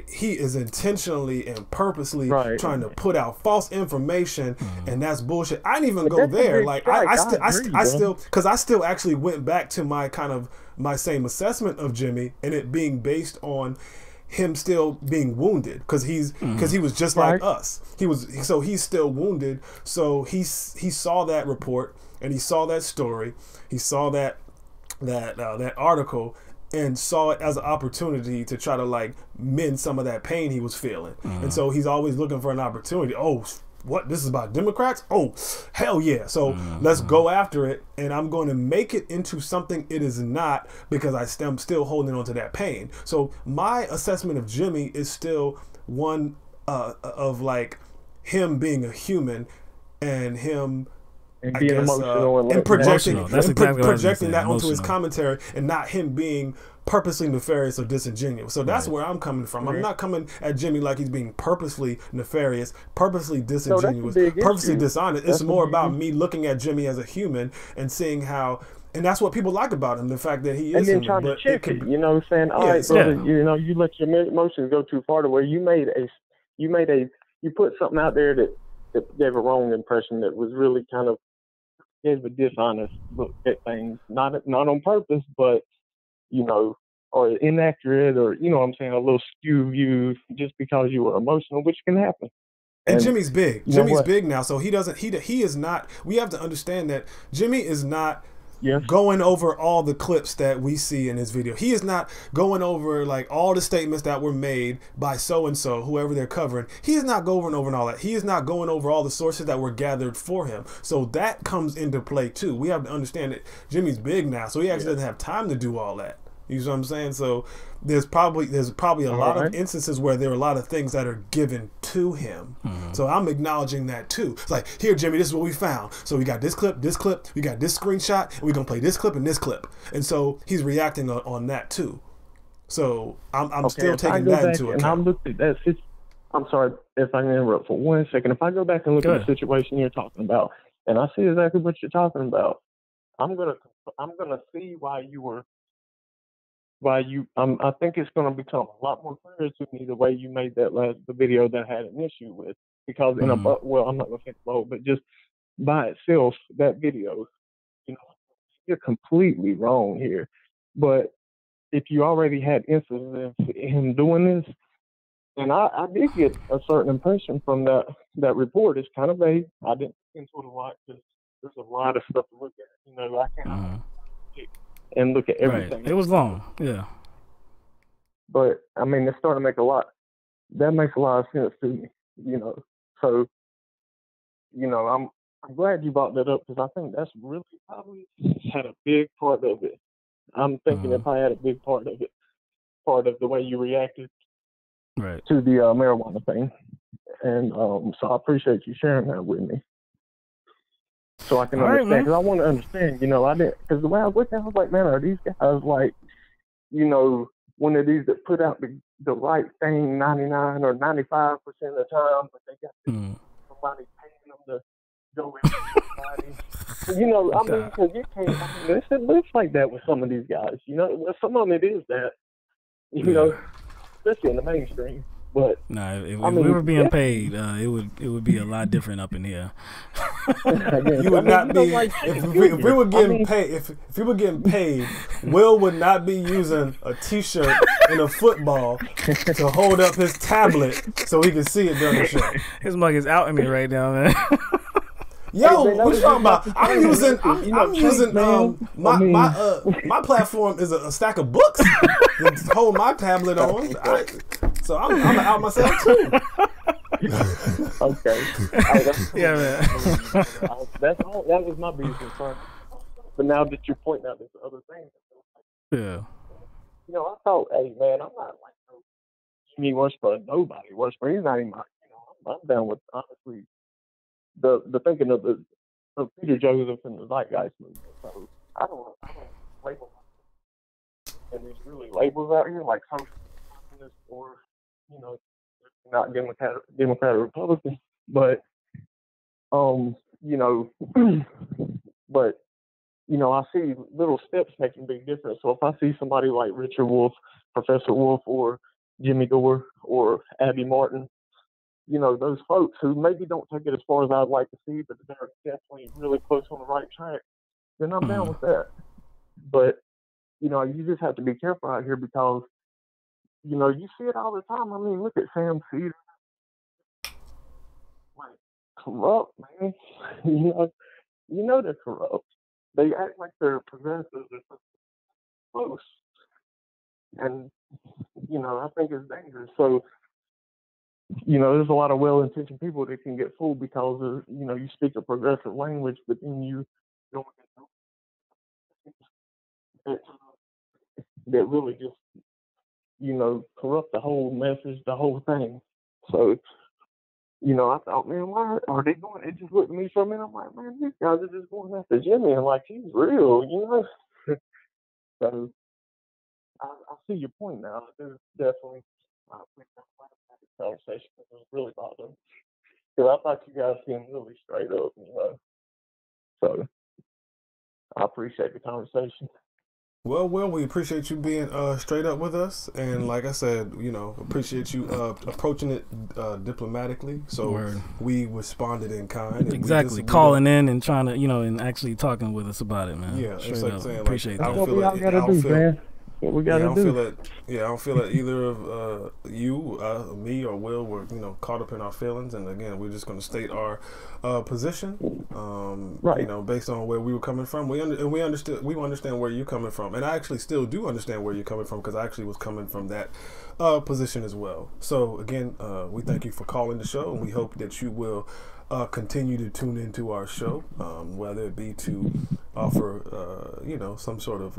he is intentionally and purposely trying to put out false information, and that's bullshit. I didn't even go there. Like, I still because I still actually went back to my same assessment of Jimmy, and it being based on him still being wounded, because he was just like us. He's still wounded. So he saw that report, and he saw that story, he saw that article, and saw it as an opportunity to try to mend some of that pain he was feeling. And so he's always looking for an opportunity. Oh, what, this is about Democrats? Oh, hell yeah. So let's go after it, and I'm going to make it into something it is not, because I'm still holding on to that pain. So my assessment of Jimmy is still one of him being a human, and him and being emotional and projecting that onto his commentary, and not him being purposely nefarious or disingenuous. So that's where I'm coming from. I'm not coming at Jimmy like he's being purposely nefarious, purposely disingenuous, purposely dishonest. It's more about me looking at Jimmy as a human and seeing how, and that's what people like about him, the fact that he is human. And then trying to check it, you know what I'm saying? All right, brother, you let your emotions go too far to where you put something out there that gave a wrong impression, that was really kind of gave a dishonest look at things, not on purpose, but or inaccurate, or what I'm saying, a little skew view, just because you were emotional, which can happen. And Jimmy's big. Jimmy's big now, so he is not. We have to understand that Jimmy is not going over all the clips that we see in his video. He is not going over all the statements that were made by so-and-so, whoever they're covering. He is not going over all that. He is not going over all the sources that were gathered for him. So that comes into play too. We have to understand that Jimmy's big now, so he actually doesn't have time to do all that. You know what I'm saying? So there's probably a lot of instances where there are a lot of things that are given to him. So I'm acknowledging that too. It's like, here, Jimmy, this is what we found. So we got this clip, we got this screenshot, and we're gonna play this clip and this clip. And so he's reacting on that too. So I'm still taking that into account. And I looked at that. I'm sorry if I can interrupt for 1 second. If I go back and look at the situation you're talking about, and I see exactly what you're talking about, I'm gonna see I think it's going to become a lot more clear to me the way you made the video that I had an issue with, because I'm not going to say low, but just by itself, that video, you're completely wrong here. But if you already had instances of him doing this, And I did get a certain impression from that report. It's kind of vague. I didn't get into it a lot because there's a lot of stuff to look at. You know, I can't and look at everything. Right. It was long, yeah. But I mean, it's starting to make a lot. That makes a lot of sense to me. You know, so you know, I'm glad you brought that up because I think that's really probably had a big part of it. I'm thinking it probably had a big part of it, part of the way you reacted to the marijuana thing. And so I appreciate you sharing that with me. So I can understand, because I want to understand, you know, I didn't, because the way I was looking, I was like, man, are these guys like, you know, one of these that put out the right thing 99 or 95% of the time, but they got somebody paying them to go in somebody. You know, I mean, because you can't, I mean, it looks like that with some of these guys, you know, some of them it is that, you know, especially in the mainstream. But if we were being paid, it would be a lot different up in here. You would not be if we were getting paid. If we were getting paid, Will would not be using a T-shirt and a football to hold up his tablet so he can see it during the show. His mug is out at me right now, man. Yo, what you talking about? I'm using my platform is a stack of books to hold my tablet on. So I'm out myself too. Okay. Yeah, man. That's all. That was my biggest concern. But now that you're pointing out this other thing, yeah. You know, I thought, hey man, I'm not like Jimmy Westbrook. Nobody Westbrook. He's not even. You know, I'm down with honestly the thinking of Peter Joseph and the Zeitgeist movement. So I don't label myself. And there's really labels out here like social or, you know, not Democrat or Republican, but you know, but you know, I see little steps making big difference. So if I see somebody like Richard Wolff, Professor Wolff, or Jimmy Dore, or Abby Martin, you know, those folks who maybe don't take it as far as I'd like to see, but they're definitely really close on the right track, then I'm down with that. But you know, you just have to be careful out here because, you know, you see it all the time. I mean, look at Sam Cedar. Like, corrupt, man. You know they're corrupt. They act like they're progressive. They're close. And, you know, I think it's dangerous. So, you know, there's a lot of well-intentioned people that can get fooled because of, you know, you speak a progressive language, but then you don't get that really just, you know, corrupt the whole message, the whole thing. So, you know, I thought, man, why are they going? It just looked at me for a minute. I'm like, man, these guys are just going after Jimmy, and like he's real, you know. So, I see your point now. There's definitely conversation because it was really bothering. Because I thought you guys seemed really straight up, you know. So, I appreciate the conversation. Well, we appreciate you being straight up with us, and like I said, you know, appreciate you approaching it diplomatically. So we responded in kind. Exactly, calling in and trying to, you know, and actually talking with us about it, man. Yeah, it's like saying, appreciate like, that. I don't feel that either of you, me, or Will were, you know, caught up in our feelings. And again, we're just going to state our position, you know, based on where we were coming from. We understand where you're coming from, and I actually still do understand where you're coming from because I actually was coming from that position as well. So again, we thank you for calling the show, and we hope that you will continue to tune into our show, whether it be to offer, you know, some sort of,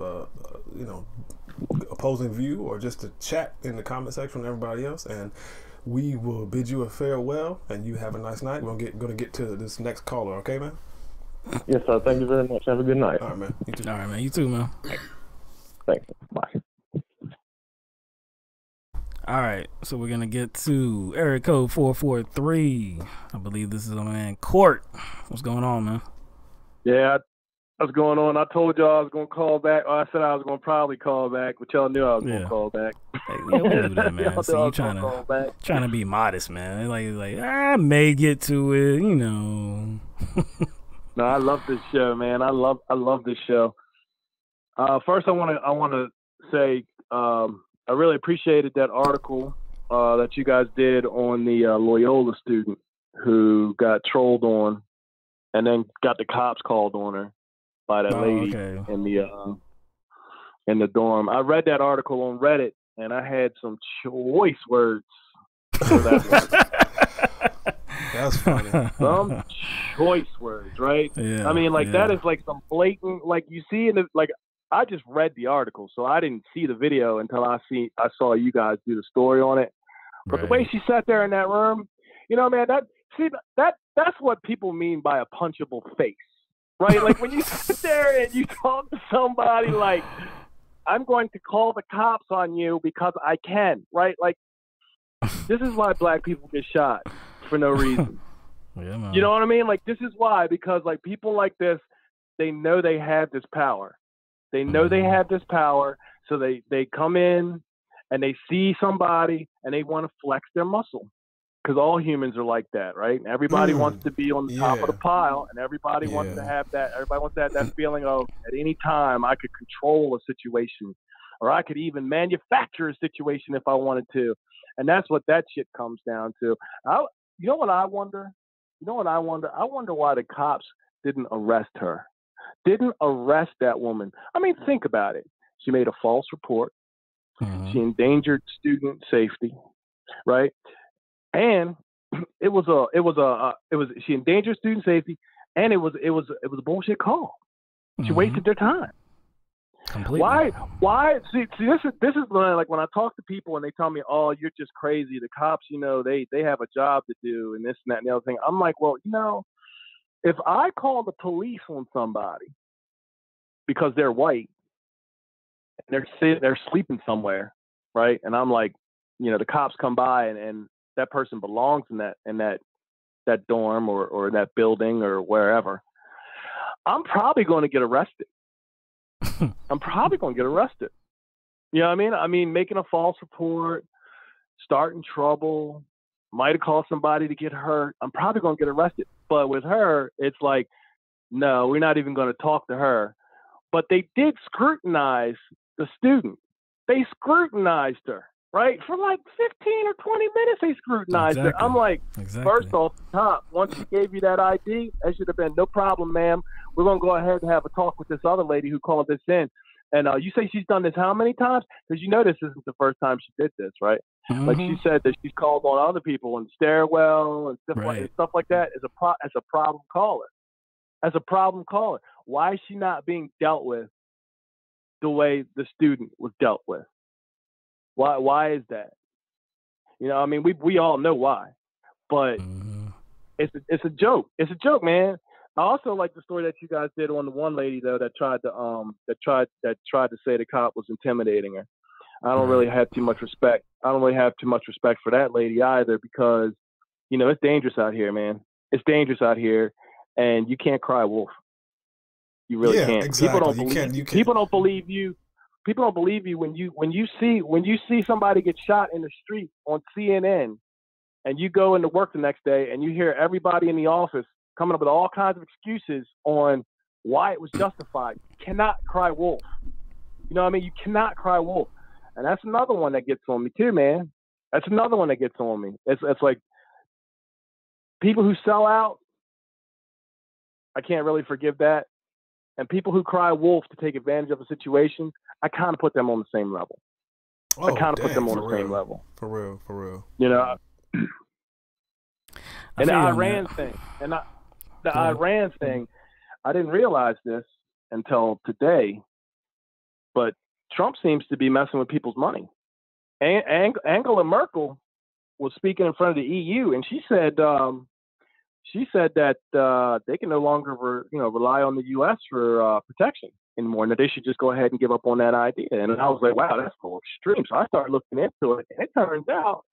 you know, opposing view or just to chat in the comment section with everybody else. And we will bid you a farewell, and you have a nice night. We're going to get to this next caller, okay, man? Yes, sir. Thank you very much. Have a good night. All right, man. You too. All right, man. You too, man. Thanks. Bye. All right, so we're going to get to area code 443. I believe this is a man, Court. What's going on, man? Yeah, what's going on? I told y'all I was going to call back. Or I said I was going to probably call back, but y'all knew I was going to call back. Hey, we'll do that, man. See, you trying to be modest, man. Like I may get to it, you know. No, I love this show, man. I love this show. First, I want to say I really appreciated that article that you guys did on the Loyola student who got trolled on and then got the cops called on her by that lady in the dorm. I read that article on Reddit, and I had some choice words for that one. That's funny. Some choice words, right? Yeah, I mean, like that is like some blatant, like you see in the, like I just read the article, so I didn't see the video until I saw you guys do the story on it. But the way she sat there in that room, you know, man, that's what people mean by a punchable face, right? Like when you sit there and you talk to somebody like, I'm going to call the cops on you because I can, right? Like, this is why black people get shot for no reason. Yeah, you know what I mean? Like, this is why, because like people like this, they know they have this power. They know they have this power, so they come in and they see somebody and they want to flex their muscle. Because all humans are like that, right? Everybody wants to be on the top of the pile, and everybody wants to have that. Everybody wants to have that feeling of at any time I could control a situation, or I could even manufacture a situation if I wanted to. And that's what that shit comes down to. You know what I wonder? I wonder why the cops didn't arrest her. Didn't arrest that woman. I mean, think about it. She made a false report. She endangered student safety, right? And she endangered student safety, and it was a bullshit call. She wasted their time. Completely. Why? See, this is like when I talk to people and they tell me, "Oh, you're just crazy. The cops, you know, they have a job to do and this and that and the other thing." I'm like, well, you know, if I call the police on somebody because they're white and they're sleeping somewhere, right? And I'm like, you know, the cops come by and that person belongs in that dorm or that building or wherever, I'm probably going to get arrested. I'm probably going to get arrested. You know what I mean? I mean, making a false report, starting trouble, might have caused somebody to get hurt. I'm probably going to get arrested. But with her, it's like, no, we're not even going to talk to her. But they did scrutinize the student. They scrutinized her, right? For like 15 or 20 minutes, they scrutinized her. I'm like, first off the top, once she gave you that ID, that should have been no problem, ma'am. We're going to go ahead and have a talk with this other lady who called this in. And you say she's done this how many times? Because you know this isn't the first time she did this, right? Like she said that she's called on other people in the stairwell and stuff like that as a problem caller. As a problem caller. Why is she not being dealt with the way the student was dealt with? Why is that? You know, I mean, we all know why, but it's a joke. It's a joke, man. I also like the story that you guys did on the one lady though that tried to say the cop was intimidating her. I don't really have too much respect. I don't really have too much respect for that lady either because, you know, it's dangerous out here, man. It's dangerous out here, and you can't cry wolf. You really can't. Exactly. People don't believe you. People don't believe you when you see somebody get shot in the street on CNN, and you go into work the next day and you hear everybody in the office coming up with all kinds of excuses on why it was justified. You cannot cry wolf. You know what I mean? You cannot cry wolf. And that's another one that gets on me too, man. That's another one that gets on me. It's like people who sell out, I can't really forgive that. And people who cry wolf to take advantage of a situation, I kind of put them on the same level. I kind of put them on the same level. For real. You know? And the Iran thing. Iran thing, I didn't realize this until today, but Trump seems to be messing with people's money. Angela Merkel was speaking in front of the EU, and she said that they can no longer rely on the U.S. for protection anymore, and that they should just go ahead and give up on that idea. And I was like, wow, that's a little extreme. So I started looking into it, and it turns out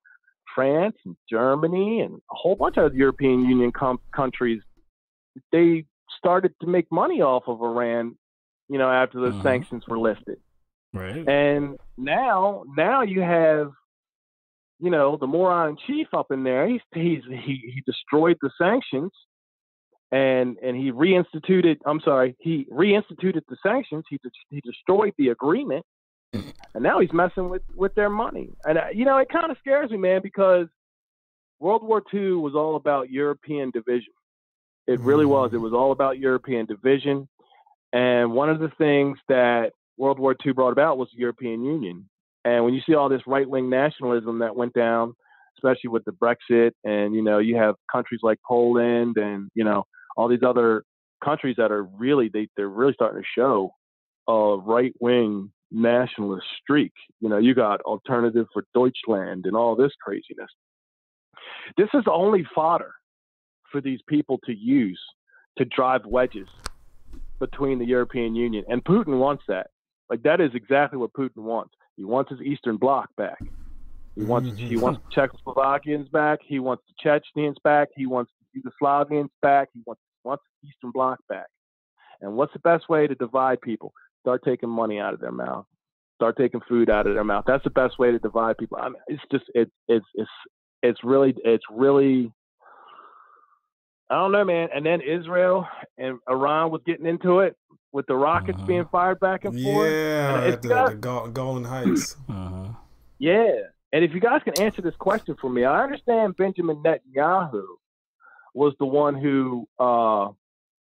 France and Germany and a whole bunch of European Union countries, they started to make money off of Iran, you know, after the sanctions were lifted. Right. And now you have, you know, the moron in chief up in there. He destroyed the sanctions, and he reinstituted the sanctions. He destroyed the agreement, And now he's messing with their money. And, you know, it kind of scares me, man, because World War II was all about European division. It really was. It was all about European division. And one of the things that World War II brought about was the European Union. And when you see all this right-wing nationalism that went down, especially with the Brexit, and, you know, you have countries like Poland and, you know, all these other countries that are really, they're really starting to show a right-wing nationalist streak. You know, you got Alternative for Deutschland and all this craziness. This is only fodder for these people to use to drive wedges between the European Union. And Putin wants that. Like, that is exactly what Putin wants. He wants his Eastern Bloc back. He wants the Czechoslovakians back. He wants the Chechens back. He wants the Yugoslavians back. He wants the Eastern Bloc back. And what's the best way to divide people? Start taking money out of their mouth. Start taking food out of their mouth. That's the best way to divide people. I mean, it's really, I don't know, man. And then Israel and Iran was getting into it with the rockets being fired back and forth. Yeah, at the Golan Heights. Yeah. And if you guys can answer this question for me, I understand Benjamin Netanyahu was the one who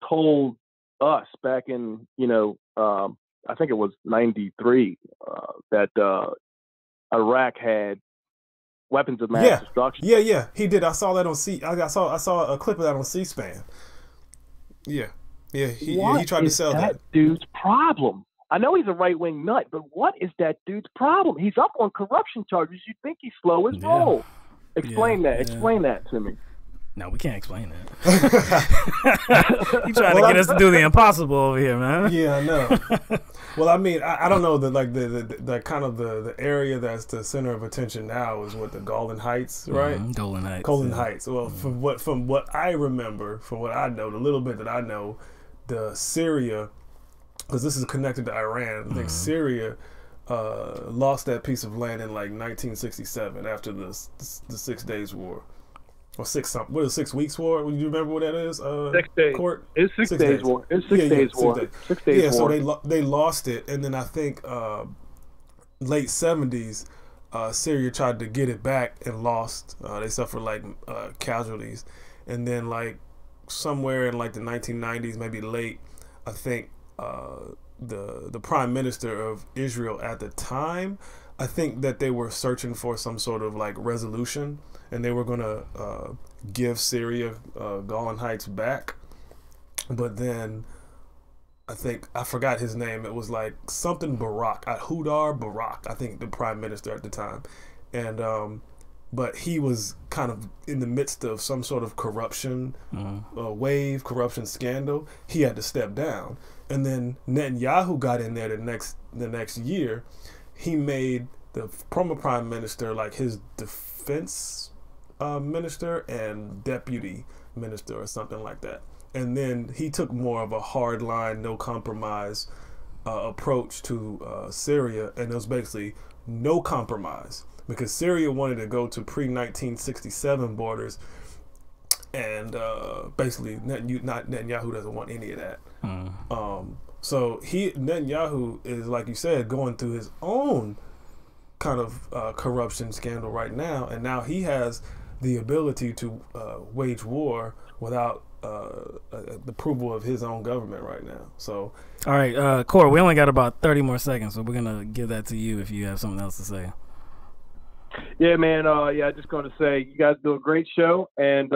told us back in, you know, I think it was 93, that Iraq had weapons of mass destruction. Yeah, he did. I saw that on I saw a clip of that on C-SPAN. Yeah, he tried to sell that. Dude's problem. I know he's a right-wing nut, but what is that dude's problem? He's up on corruption charges. You'd think he's slow as roll. Explain that. Explain that to me. No, we can't explain that. You trying to get us to do the impossible over here, man. Yeah, I know. Well, I mean, I don't know, the kind of the area that's the center of attention now is what, the Golan Heights, right? Golan Heights. Golan Heights. Well, from what I remember, from what I know, the little bit that I know, the Syria, because this is connected to Iran. I think Syria lost that piece of land in like 1967 after the 6 Days War. Or 6 weeks war? Do you remember what that is? 6 days. Court? It's 6 days war. It's 6 days war. 6 days war. So they lost it, and then I think late 70s, Syria tried to get it back and lost. They suffered like casualties, and then like somewhere in like the 1990s, maybe late, I think the prime minister of Israel at the time, I think that they were searching for some sort of like resolution, and they were going to give Syria Golan Heights back. But then I forgot his name. It was like something Barak, Hudar Barak, I think, the prime minister at the time. And but he was kind of in the midst of some sort of corruption corruption scandal. He had to step down. And then Netanyahu got in there the next year. He made the former prime minister like his defense minister and deputy minister or something like that. And then he took more of a hard line, no compromise approach to Syria, and it was basically no compromise because Syria wanted to go to pre-1967 borders, and basically Netanyahu doesn't want any of that. So Netanyahu is, like you said, going through his own kind of corruption scandal right now, and now he has the ability to wage war without the approval of his own government right now. So, all right, Cor, we only got about 30 more seconds, so we're gonna give that to you if you have something else to say. Yeah, man. Just going to say you guys do a great show, and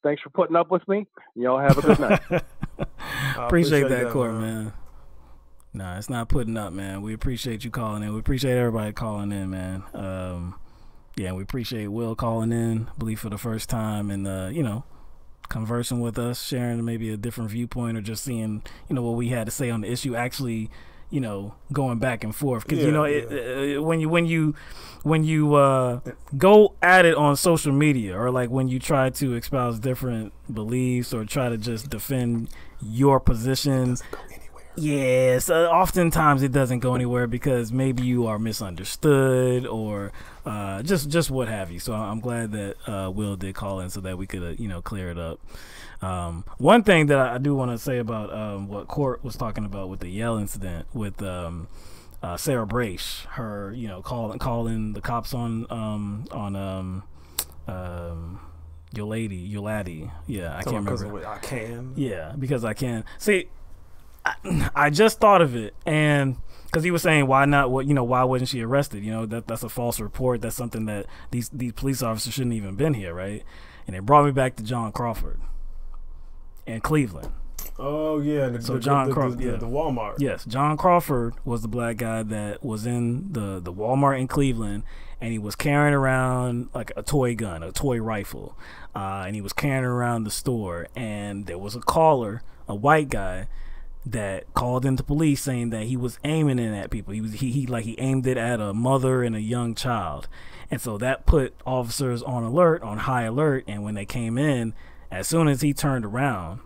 thanks for putting up with me. Y'all have a good night. Appreciate that, Cor, man. Nah, it's not putting up, man. We appreciate you calling in. We appreciate everybody calling in, man. Yeah, we appreciate Will calling in, I believe for the first time, and conversing with us, sharing maybe a different viewpoint, or just seeing what we had to say on the issue. Actually, going back and forth, because when you go at it on social media, or like when you try to espouse different beliefs or try to just defend your position. Yes, oftentimes it doesn't go anywhere because maybe you are misunderstood or just what have you. So I'm glad that Will did call in so that we could clear it up. One thing that I do want to say about what Court was talking about with the Yale incident with Sarah Braish, her, you know, calling the cops on Yoladi. Yeah, I can't remember. I can. Yeah, because I can. See, I just thought of it, and because he was saying why not? What, you know, why wasn't she arrested? You know, that's a false report. That's something that these police officers shouldn't even been here, right? And it brought me back to John Crawford in Cleveland. Oh yeah, the Walmart. Yes, John Crawford was the black guy that was in the Walmart in Cleveland, and he was carrying around like a toy gun, a toy rifle, and he was carrying around the store. And there was a caller, a white guy, that called into police saying that he was aiming it at people. He aimed it at a mother and a young child, and so that put officers on high alert. And when they came in, as soon as he turned around,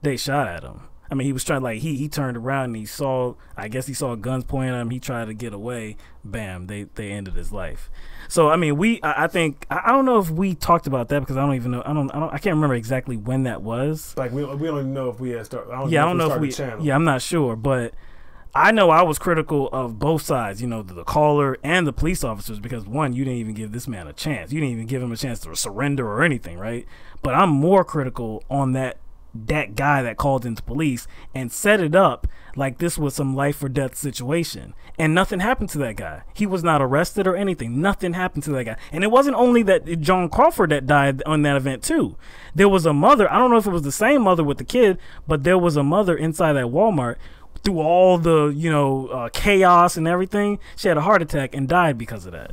they shot at him. I mean, he was trying, like, he turned around and he saw guns pointed at him. He tried to get away. Bam, they ended his life. So, I mean, I think, I don't know if we talked about that, because I don't even know, I can't remember exactly when that was. Like, we don't even know if we had started. I don't know if we channel. Yeah, I'm not sure, but I know I was critical of both sides, you know, the caller and the police officers, because one, you didn't even give this man a chance. You didn't even give him a chance to surrender or anything, right? But I'm more critical on that guy that called into police and set it up like this was some life or death situation, and nothing happened to that guy. He was not arrested or anything. Nothing happened to that guy. And it wasn't only that John Crawford that died on that event too. There was a mother, I don't know if it was the same mother with the kid, but there was a mother inside that Walmart. Through all the, you know, chaos and everything, she had a heart attack and died because of that.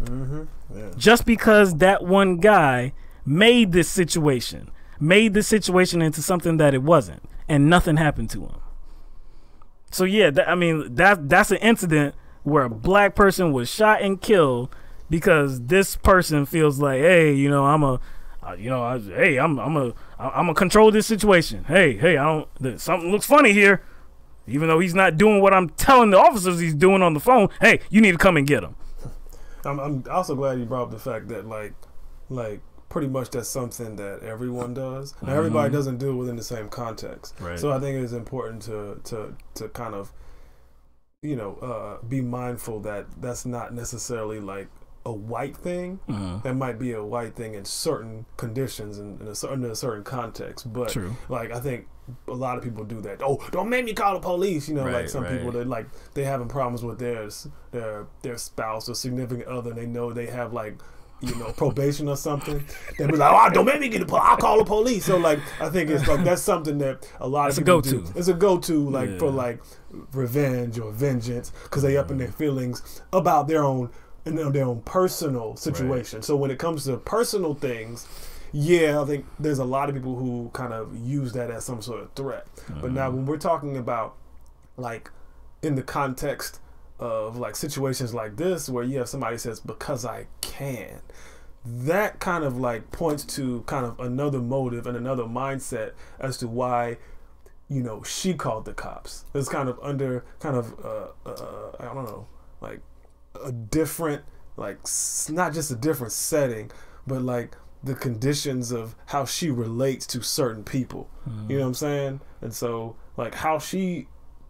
Yeah. Just because that one guy made this situation into something that it wasn't, and nothing happened to him. So yeah, that's an incident where a black person was shot and killed because this person feels like, hey, you know, I'm gonna control this situation. Hey, something looks funny here, even though he's not doing what I'm telling the officers he's doing on the phone. Hey, you need to come and get him. I'm also glad you brought up the fact that like pretty much that's something that everyone does. Now, everybody doesn't do it within the same context. Right. So I think it is important to kind of, you know, be mindful that that's not necessarily like a white thing. That might be a white thing in certain conditions and in a certain context. But like, I think a lot of people do that. Oh, don't make me call the police. You know, like some people that like they having problems with their spouse or significant other, and they know they have like, you know, probation or something. They'll be like, oh, don't make me get the police. I'll call the police. So like, I think it's like that's something that a lot of people do. It's a go-to, like for like revenge or vengeance, because they up in their feelings about their own personal situation. So when it comes to personal things, yeah, I think there's a lot of people who kind of use that as some sort of threat. But now when we're talking about like in the context of like situations like this where you have somebody says because I can, that kind of like points to kind of another motive and another mindset as to why, you know, she called the cops. It's kind of under I don't know, like a different, like not just a different setting, but like the conditions of how she relates to certain people. You know what I'm saying? And so like how she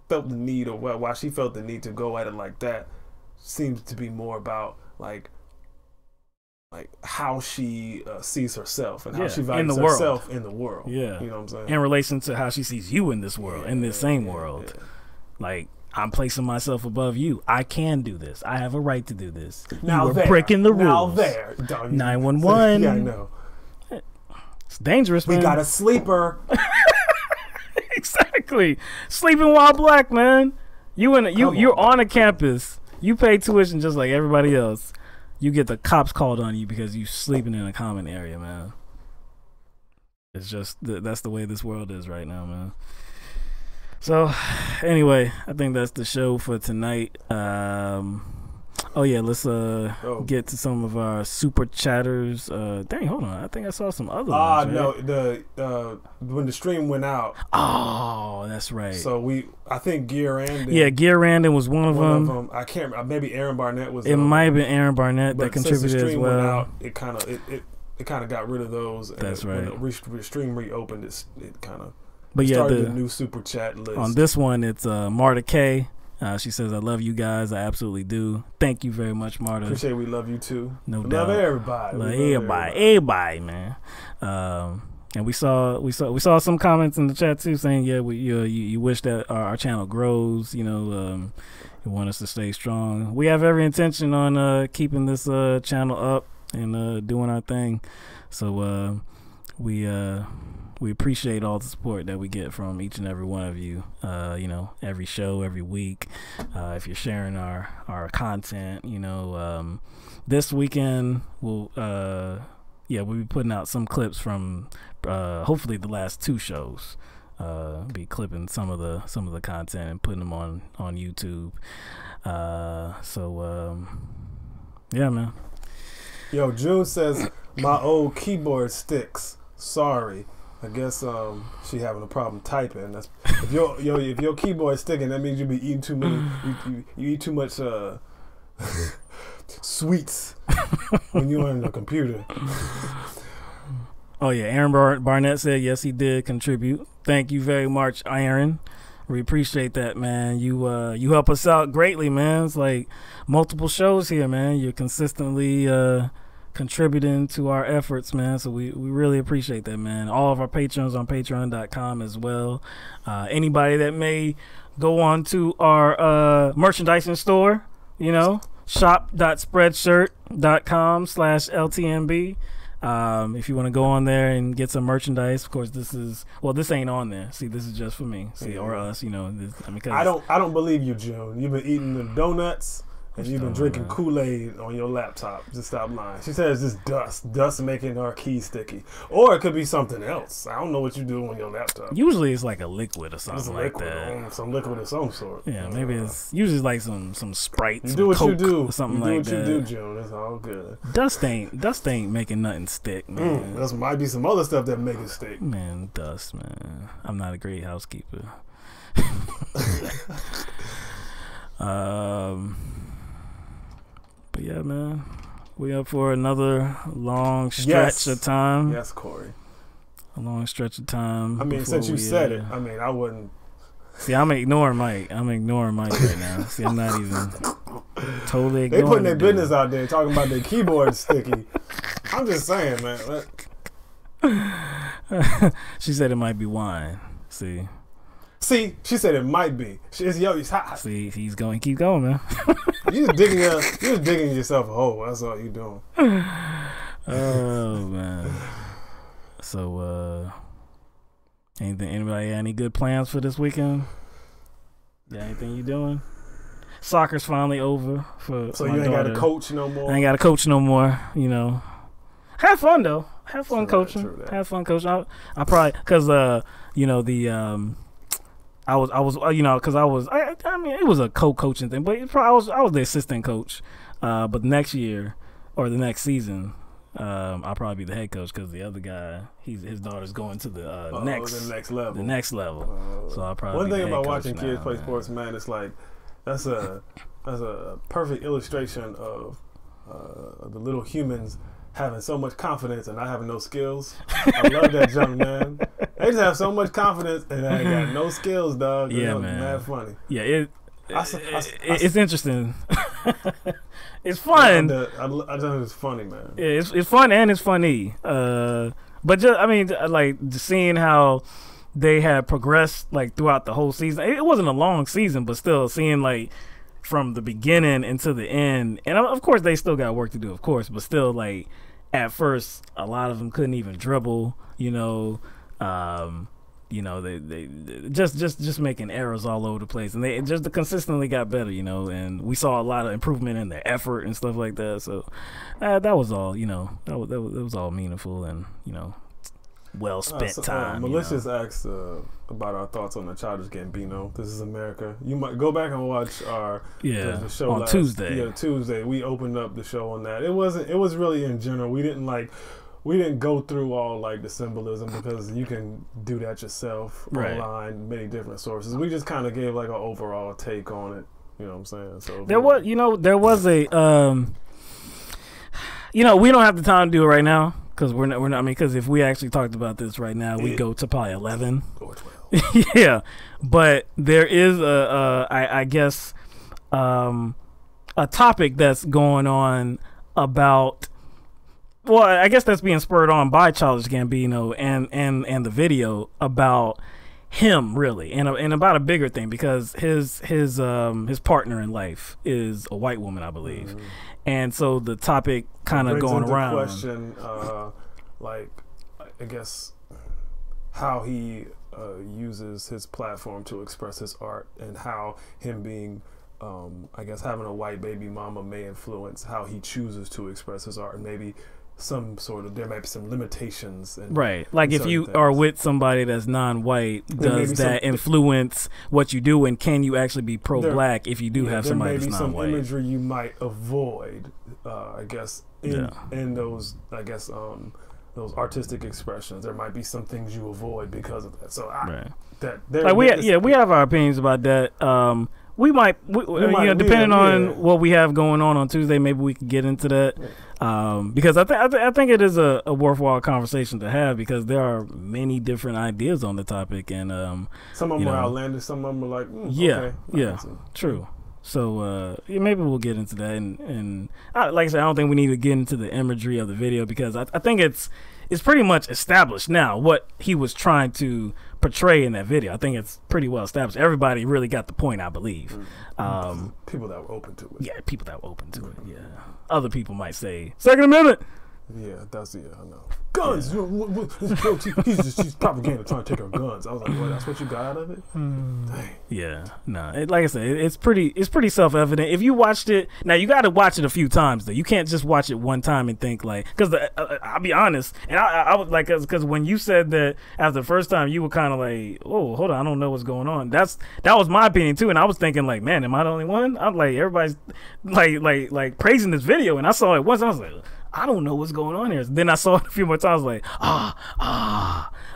felt the need, or why she felt the need to go at it like that, seems to be more about like how she sees herself and how she values herself in the world. Yeah, you know what I'm saying? In relation to how she sees you in this world, in this same world. Like, I'm placing myself above you. I can do this. I have a right to do this. Now you are breaking the rules. Now there. 911. Yeah, I know. It's dangerous, man. We got a sleeper. Exactly. Sleeping while black, man. You're on a campus. You pay tuition just like everybody else. You get the cops called on you because you sleeping in a common area, man. It's just that's the way this world is right now, man. So, anyway, I think that's the show for tonight. Oh yeah, let's get to some of our super chatters. Dang, hold on, I think I saw some other ones. Right? No, when the stream went out. Oh, that's right. So I think Gear Randon. Yeah, Gear Randon was one of them. I can't. Maybe Aaron Barnett was. It might have been Aaron Barnett that contributed as well. Went out, it kind of got rid of those. That's right. When the stream reopened, it kind of. But yeah, the new super chat list. On this one, it's Marta K, She says, I love you guys. I absolutely do. Thank you very much, Marta. Appreciate we love you too. No doubt. Love everybody. Everybody, man. And we saw some comments in the chat too saying, yeah, you wish that our channel grows. You know, you want us to stay strong. We have every intention on keeping this channel up and doing our thing. So we appreciate all the support that we get from each and every one of you. You know, every show, every week. If you're sharing our content, you know, this weekend we'll be putting out some clips from hopefully the last 2 shows. Be clipping some of the content and putting them on YouTube. Yeah, man. Yo, June says my old keyboard sticks. Sorry. I guess she having a problem typing. That's if your keyboard sticking, that means you be eating too many. You eat too much sweets when you're on the computer. Oh yeah, Aaron Barnett said yes, he did contribute. Thank you very much, Aaron. We appreciate that, man. You help us out greatly, man. It's like multiple shows here, man. You're consistently contributing to our efforts, man. So we really appreciate that, man. All of our patrons on patreon.com as well. Anybody that may go on to our merchandising store, you know, shop.spreadshirt.com/LTMB. If you want to go on there and get some merchandise, of course, this ain't on there. See, this is just for me. See, or us, you know. I don't believe you, June. You've been eating the donuts and you've been drinking Kool-Aid on your laptop. Just stop lying. She says it's dust making her key sticky, or it could be something else. I don't know what you do on your laptop. Usually it's like a liquid or something like that. Some liquid of some sort. Yeah, maybe it's usually like some Sprite. You do what Coke you do. Or something like that. You do what you do, June. It's all good. Dust ain't making nothing stick, man. There might be some other stuff that make it stick. Man, dust, man. I'm not a great housekeeper. But yeah, man, we up for another long stretch of time. Yes, Corey. A long stretch of time. I mean, since you said it, I mean, I wouldn't. See, I'm ignoring Mike. right now. See, I'm not even totally ignoring. They putting their business out there, talking about their keyboard sticky. I'm just saying, man. She said it might be wine. See, she said it might be. It's hot. See, he's going. Keep going, man. You're just digging yourself a hole. That's all you doing. Oh man. So, anybody any good plans for this weekend? Got anything you doing? Soccer's finally over for. So you ain't got to coach no more. I ain't got to coach no more. You know, have fun though. Have fun coaching. Have fun coaching. I probably because you know the I was you know because I mean it was a co-coaching thing, but I was the assistant coach. But next year or the next season, I'll probably be the head coach because the other guy, his daughter's going to the next level. The next level. So I'll probably. One be thing the head about coach watching kids play sports, man, it's like that's a perfect illustration of the little humans having so much confidence and not having no skills. I love that junk, man. They just have so much confidence and they ain't got no skills, dog. Yeah, man. man. Mad funny. Yeah, it's interesting. It's fun. I think it's funny, man. Yeah, it's fun and it's funny. But just, I mean, like seeing how they have progressed like throughout the whole season. It wasn't a long season, but still seeing like from the beginning into the end. And of course, they still got work to do, of course, but still like at first, a lot of them couldn't even dribble. You know, they just making errors all over the place, and they just consistently got better. You know, and we saw a lot of improvement in their effort and stuff like that. So that was all. You know, that was all meaningful and well spent time. Malicious asked about our thoughts on the Childish Gambino. This is America. You might go back and watch the show on Tuesday. Yeah, Tuesday. We opened up the show on that. It was really in general. We didn't go through all like the symbolism because you can do that yourself online, many different sources. We just kind of gave like an overall take on it. You know what I'm saying? So there was a we don't have the time to do it right now because we're not. I mean, because if we actually talked about this right now, we'd go to probably 11 Yeah, but there is I guess a topic that's going on about. Well, I guess that's being spurred on by Childish Gambino and the video about him really and about a bigger thing because his partner in life is a white woman, I believe, and so the topic kind of going around. Question, like I guess how he uses his platform to express his art and how him being. I guess having a white baby mama may influence how he chooses to express his art, and maybe there might be some limitations. Right. Like if you are with somebody that's non-white, does that influence what you do, and can you actually be pro-black if you do have somebody that's non-white? There may be some imagery you might avoid, I guess, in those, I guess, those artistic expressions. There might be some things you avoid because of that. So we have our opinions about that. We might, depending on what we have going on Tuesday, maybe we could get into that. Because I think it is a worthwhile conversation to have because there are many different ideas on the topic, and some of them are outlandish, some of them are like, true. So maybe we'll get into that, and like I said, I don't think we need to get into the imagery of the video because I think it's pretty much established now what he was trying to portray in that video. I think it's pretty well established. Everybody really got the point, I believe. People that were open to it. Yeah, people that were open to it. Yeah. Other people might say Second Amendment. Yeah, I know. Guns. Yeah. He's propaganda trying to take our guns. I was like, what? That's what you got out of it? Dang. Yeah, no. Like I said, it's pretty self-evident. If you watched it, now you got to watch it a few times though. You can't just watch it one time and think like, because I'll be honest, and I was like, because when you said that after the first time, you were kind of like, oh, hold on, I don't know what's going on. That was my opinion too, and I was thinking like, man, am I the only one? I'm like, everybody's like praising this video, and I saw it once, and I was like, I don't know what's going on here. Then I saw it a few more times, like,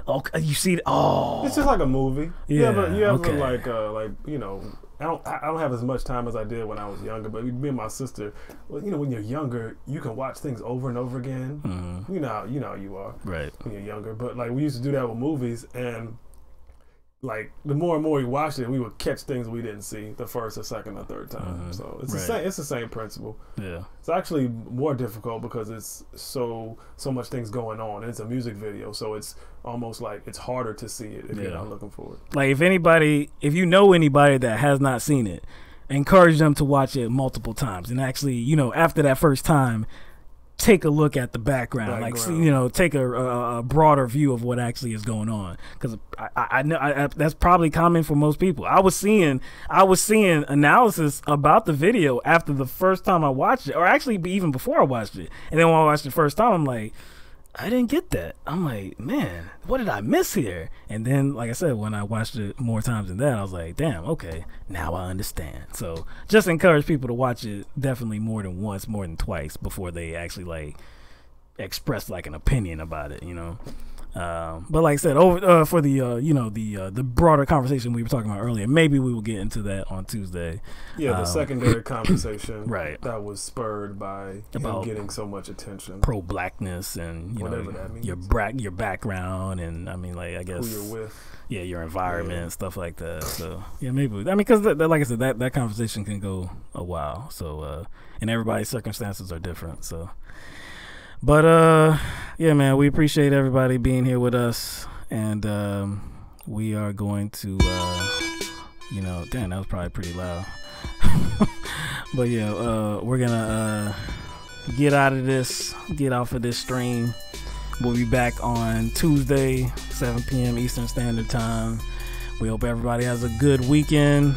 okay, you see it. Oh, it's just like a movie. Yeah, you ever like you know, I don't have as much time as I did when I was younger. But me and my sister, well, you know, when you're younger, you can watch things over and over again. Mm-hmm. You know how you are, right? When you're younger, but like we used to do that with movies, and like the more and more we watched it, we would catch things we didn't see the first or second or third time. Mm-hmm. So it's the same. It's the same principle. Yeah, it's actually more difficult because it's so much things going on. And it's a music video, so it's almost like it's harder to see it if you're not looking for it. Like if you know anybody that has not seen it, encourage them to watch it multiple times and actually, you know, after that first time, take a look at the background. Like, you know, take a broader view of what actually is going on, because I know that's probably common for most people. I was seeing analysis about the video after the first time I watched it, or actually even before I watched it, and then when I watched it the first time, I'm like, I didn't get that. I'm like, man, what did I miss here? And then, like I said, when I watched it more times than that, I was like, damn, okay, now I understand. So just encourage people to watch it definitely more than once, more than twice before they actually like express like an opinion about it, you know. But like I said, for the broader conversation we were talking about earlier, maybe we will get into that on Tuesday. Yeah, the secondary conversation right, that was spurred by him getting so much attention, pro-blackness, and you whatever know that means. your background, and I mean, like, I guess who you're with, your environment and stuff like that. So yeah, maybe, I mean, because like I said, that conversation can go a while. So and everybody's circumstances are different. So. But yeah, man, we appreciate everybody being here with us, and we are going to, damn, that was probably pretty loud. But yeah, we're gonna get off of this stream. We'll be back on Tuesday, 7 p.m. Eastern Standard Time. We hope everybody has a good weekend,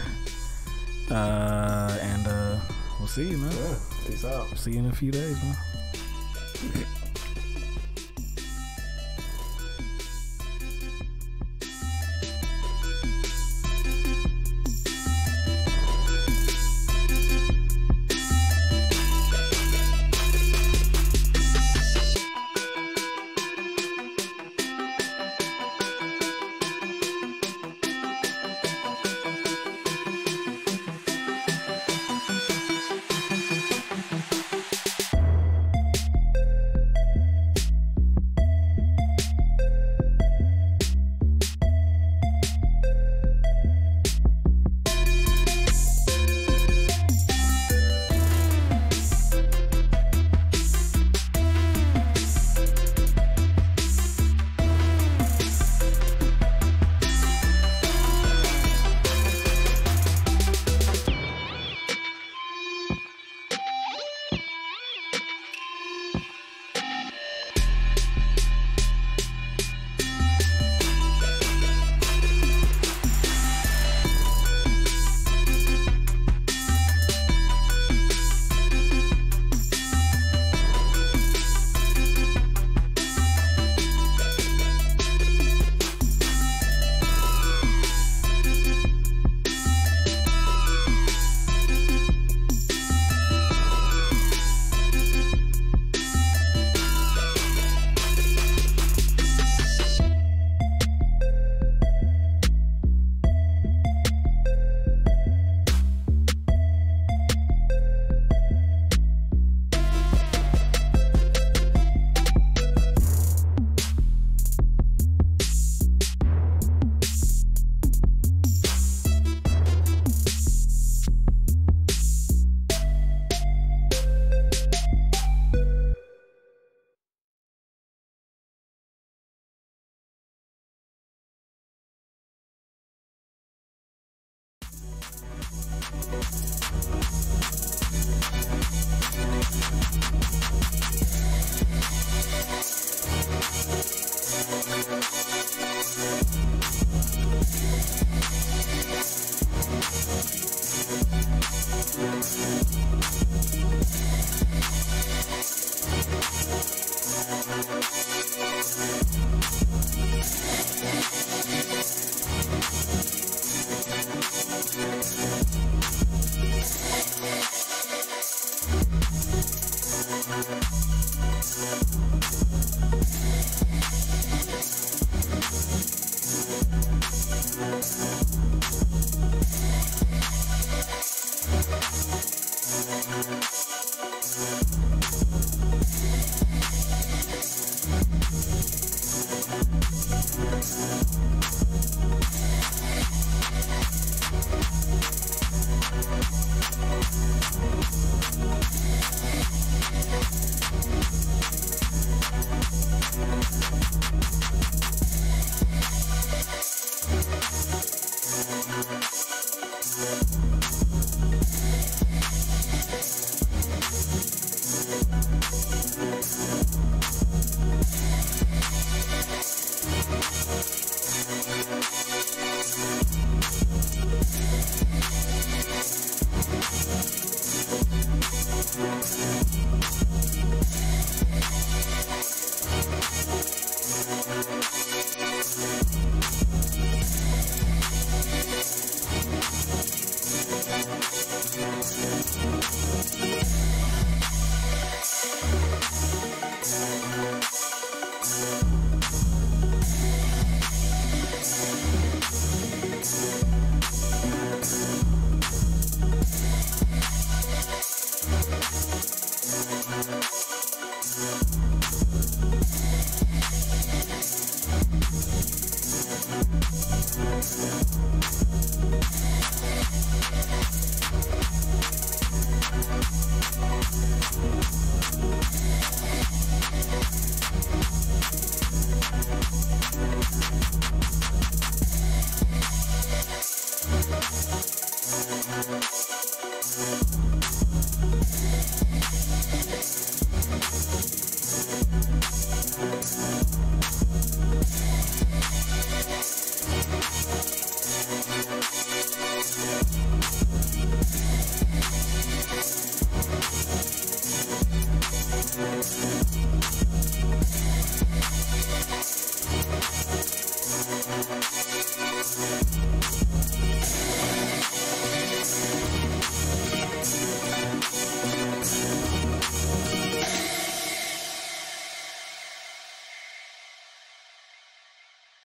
and we'll see you, man. Yeah, peace out. See you in a few days, man.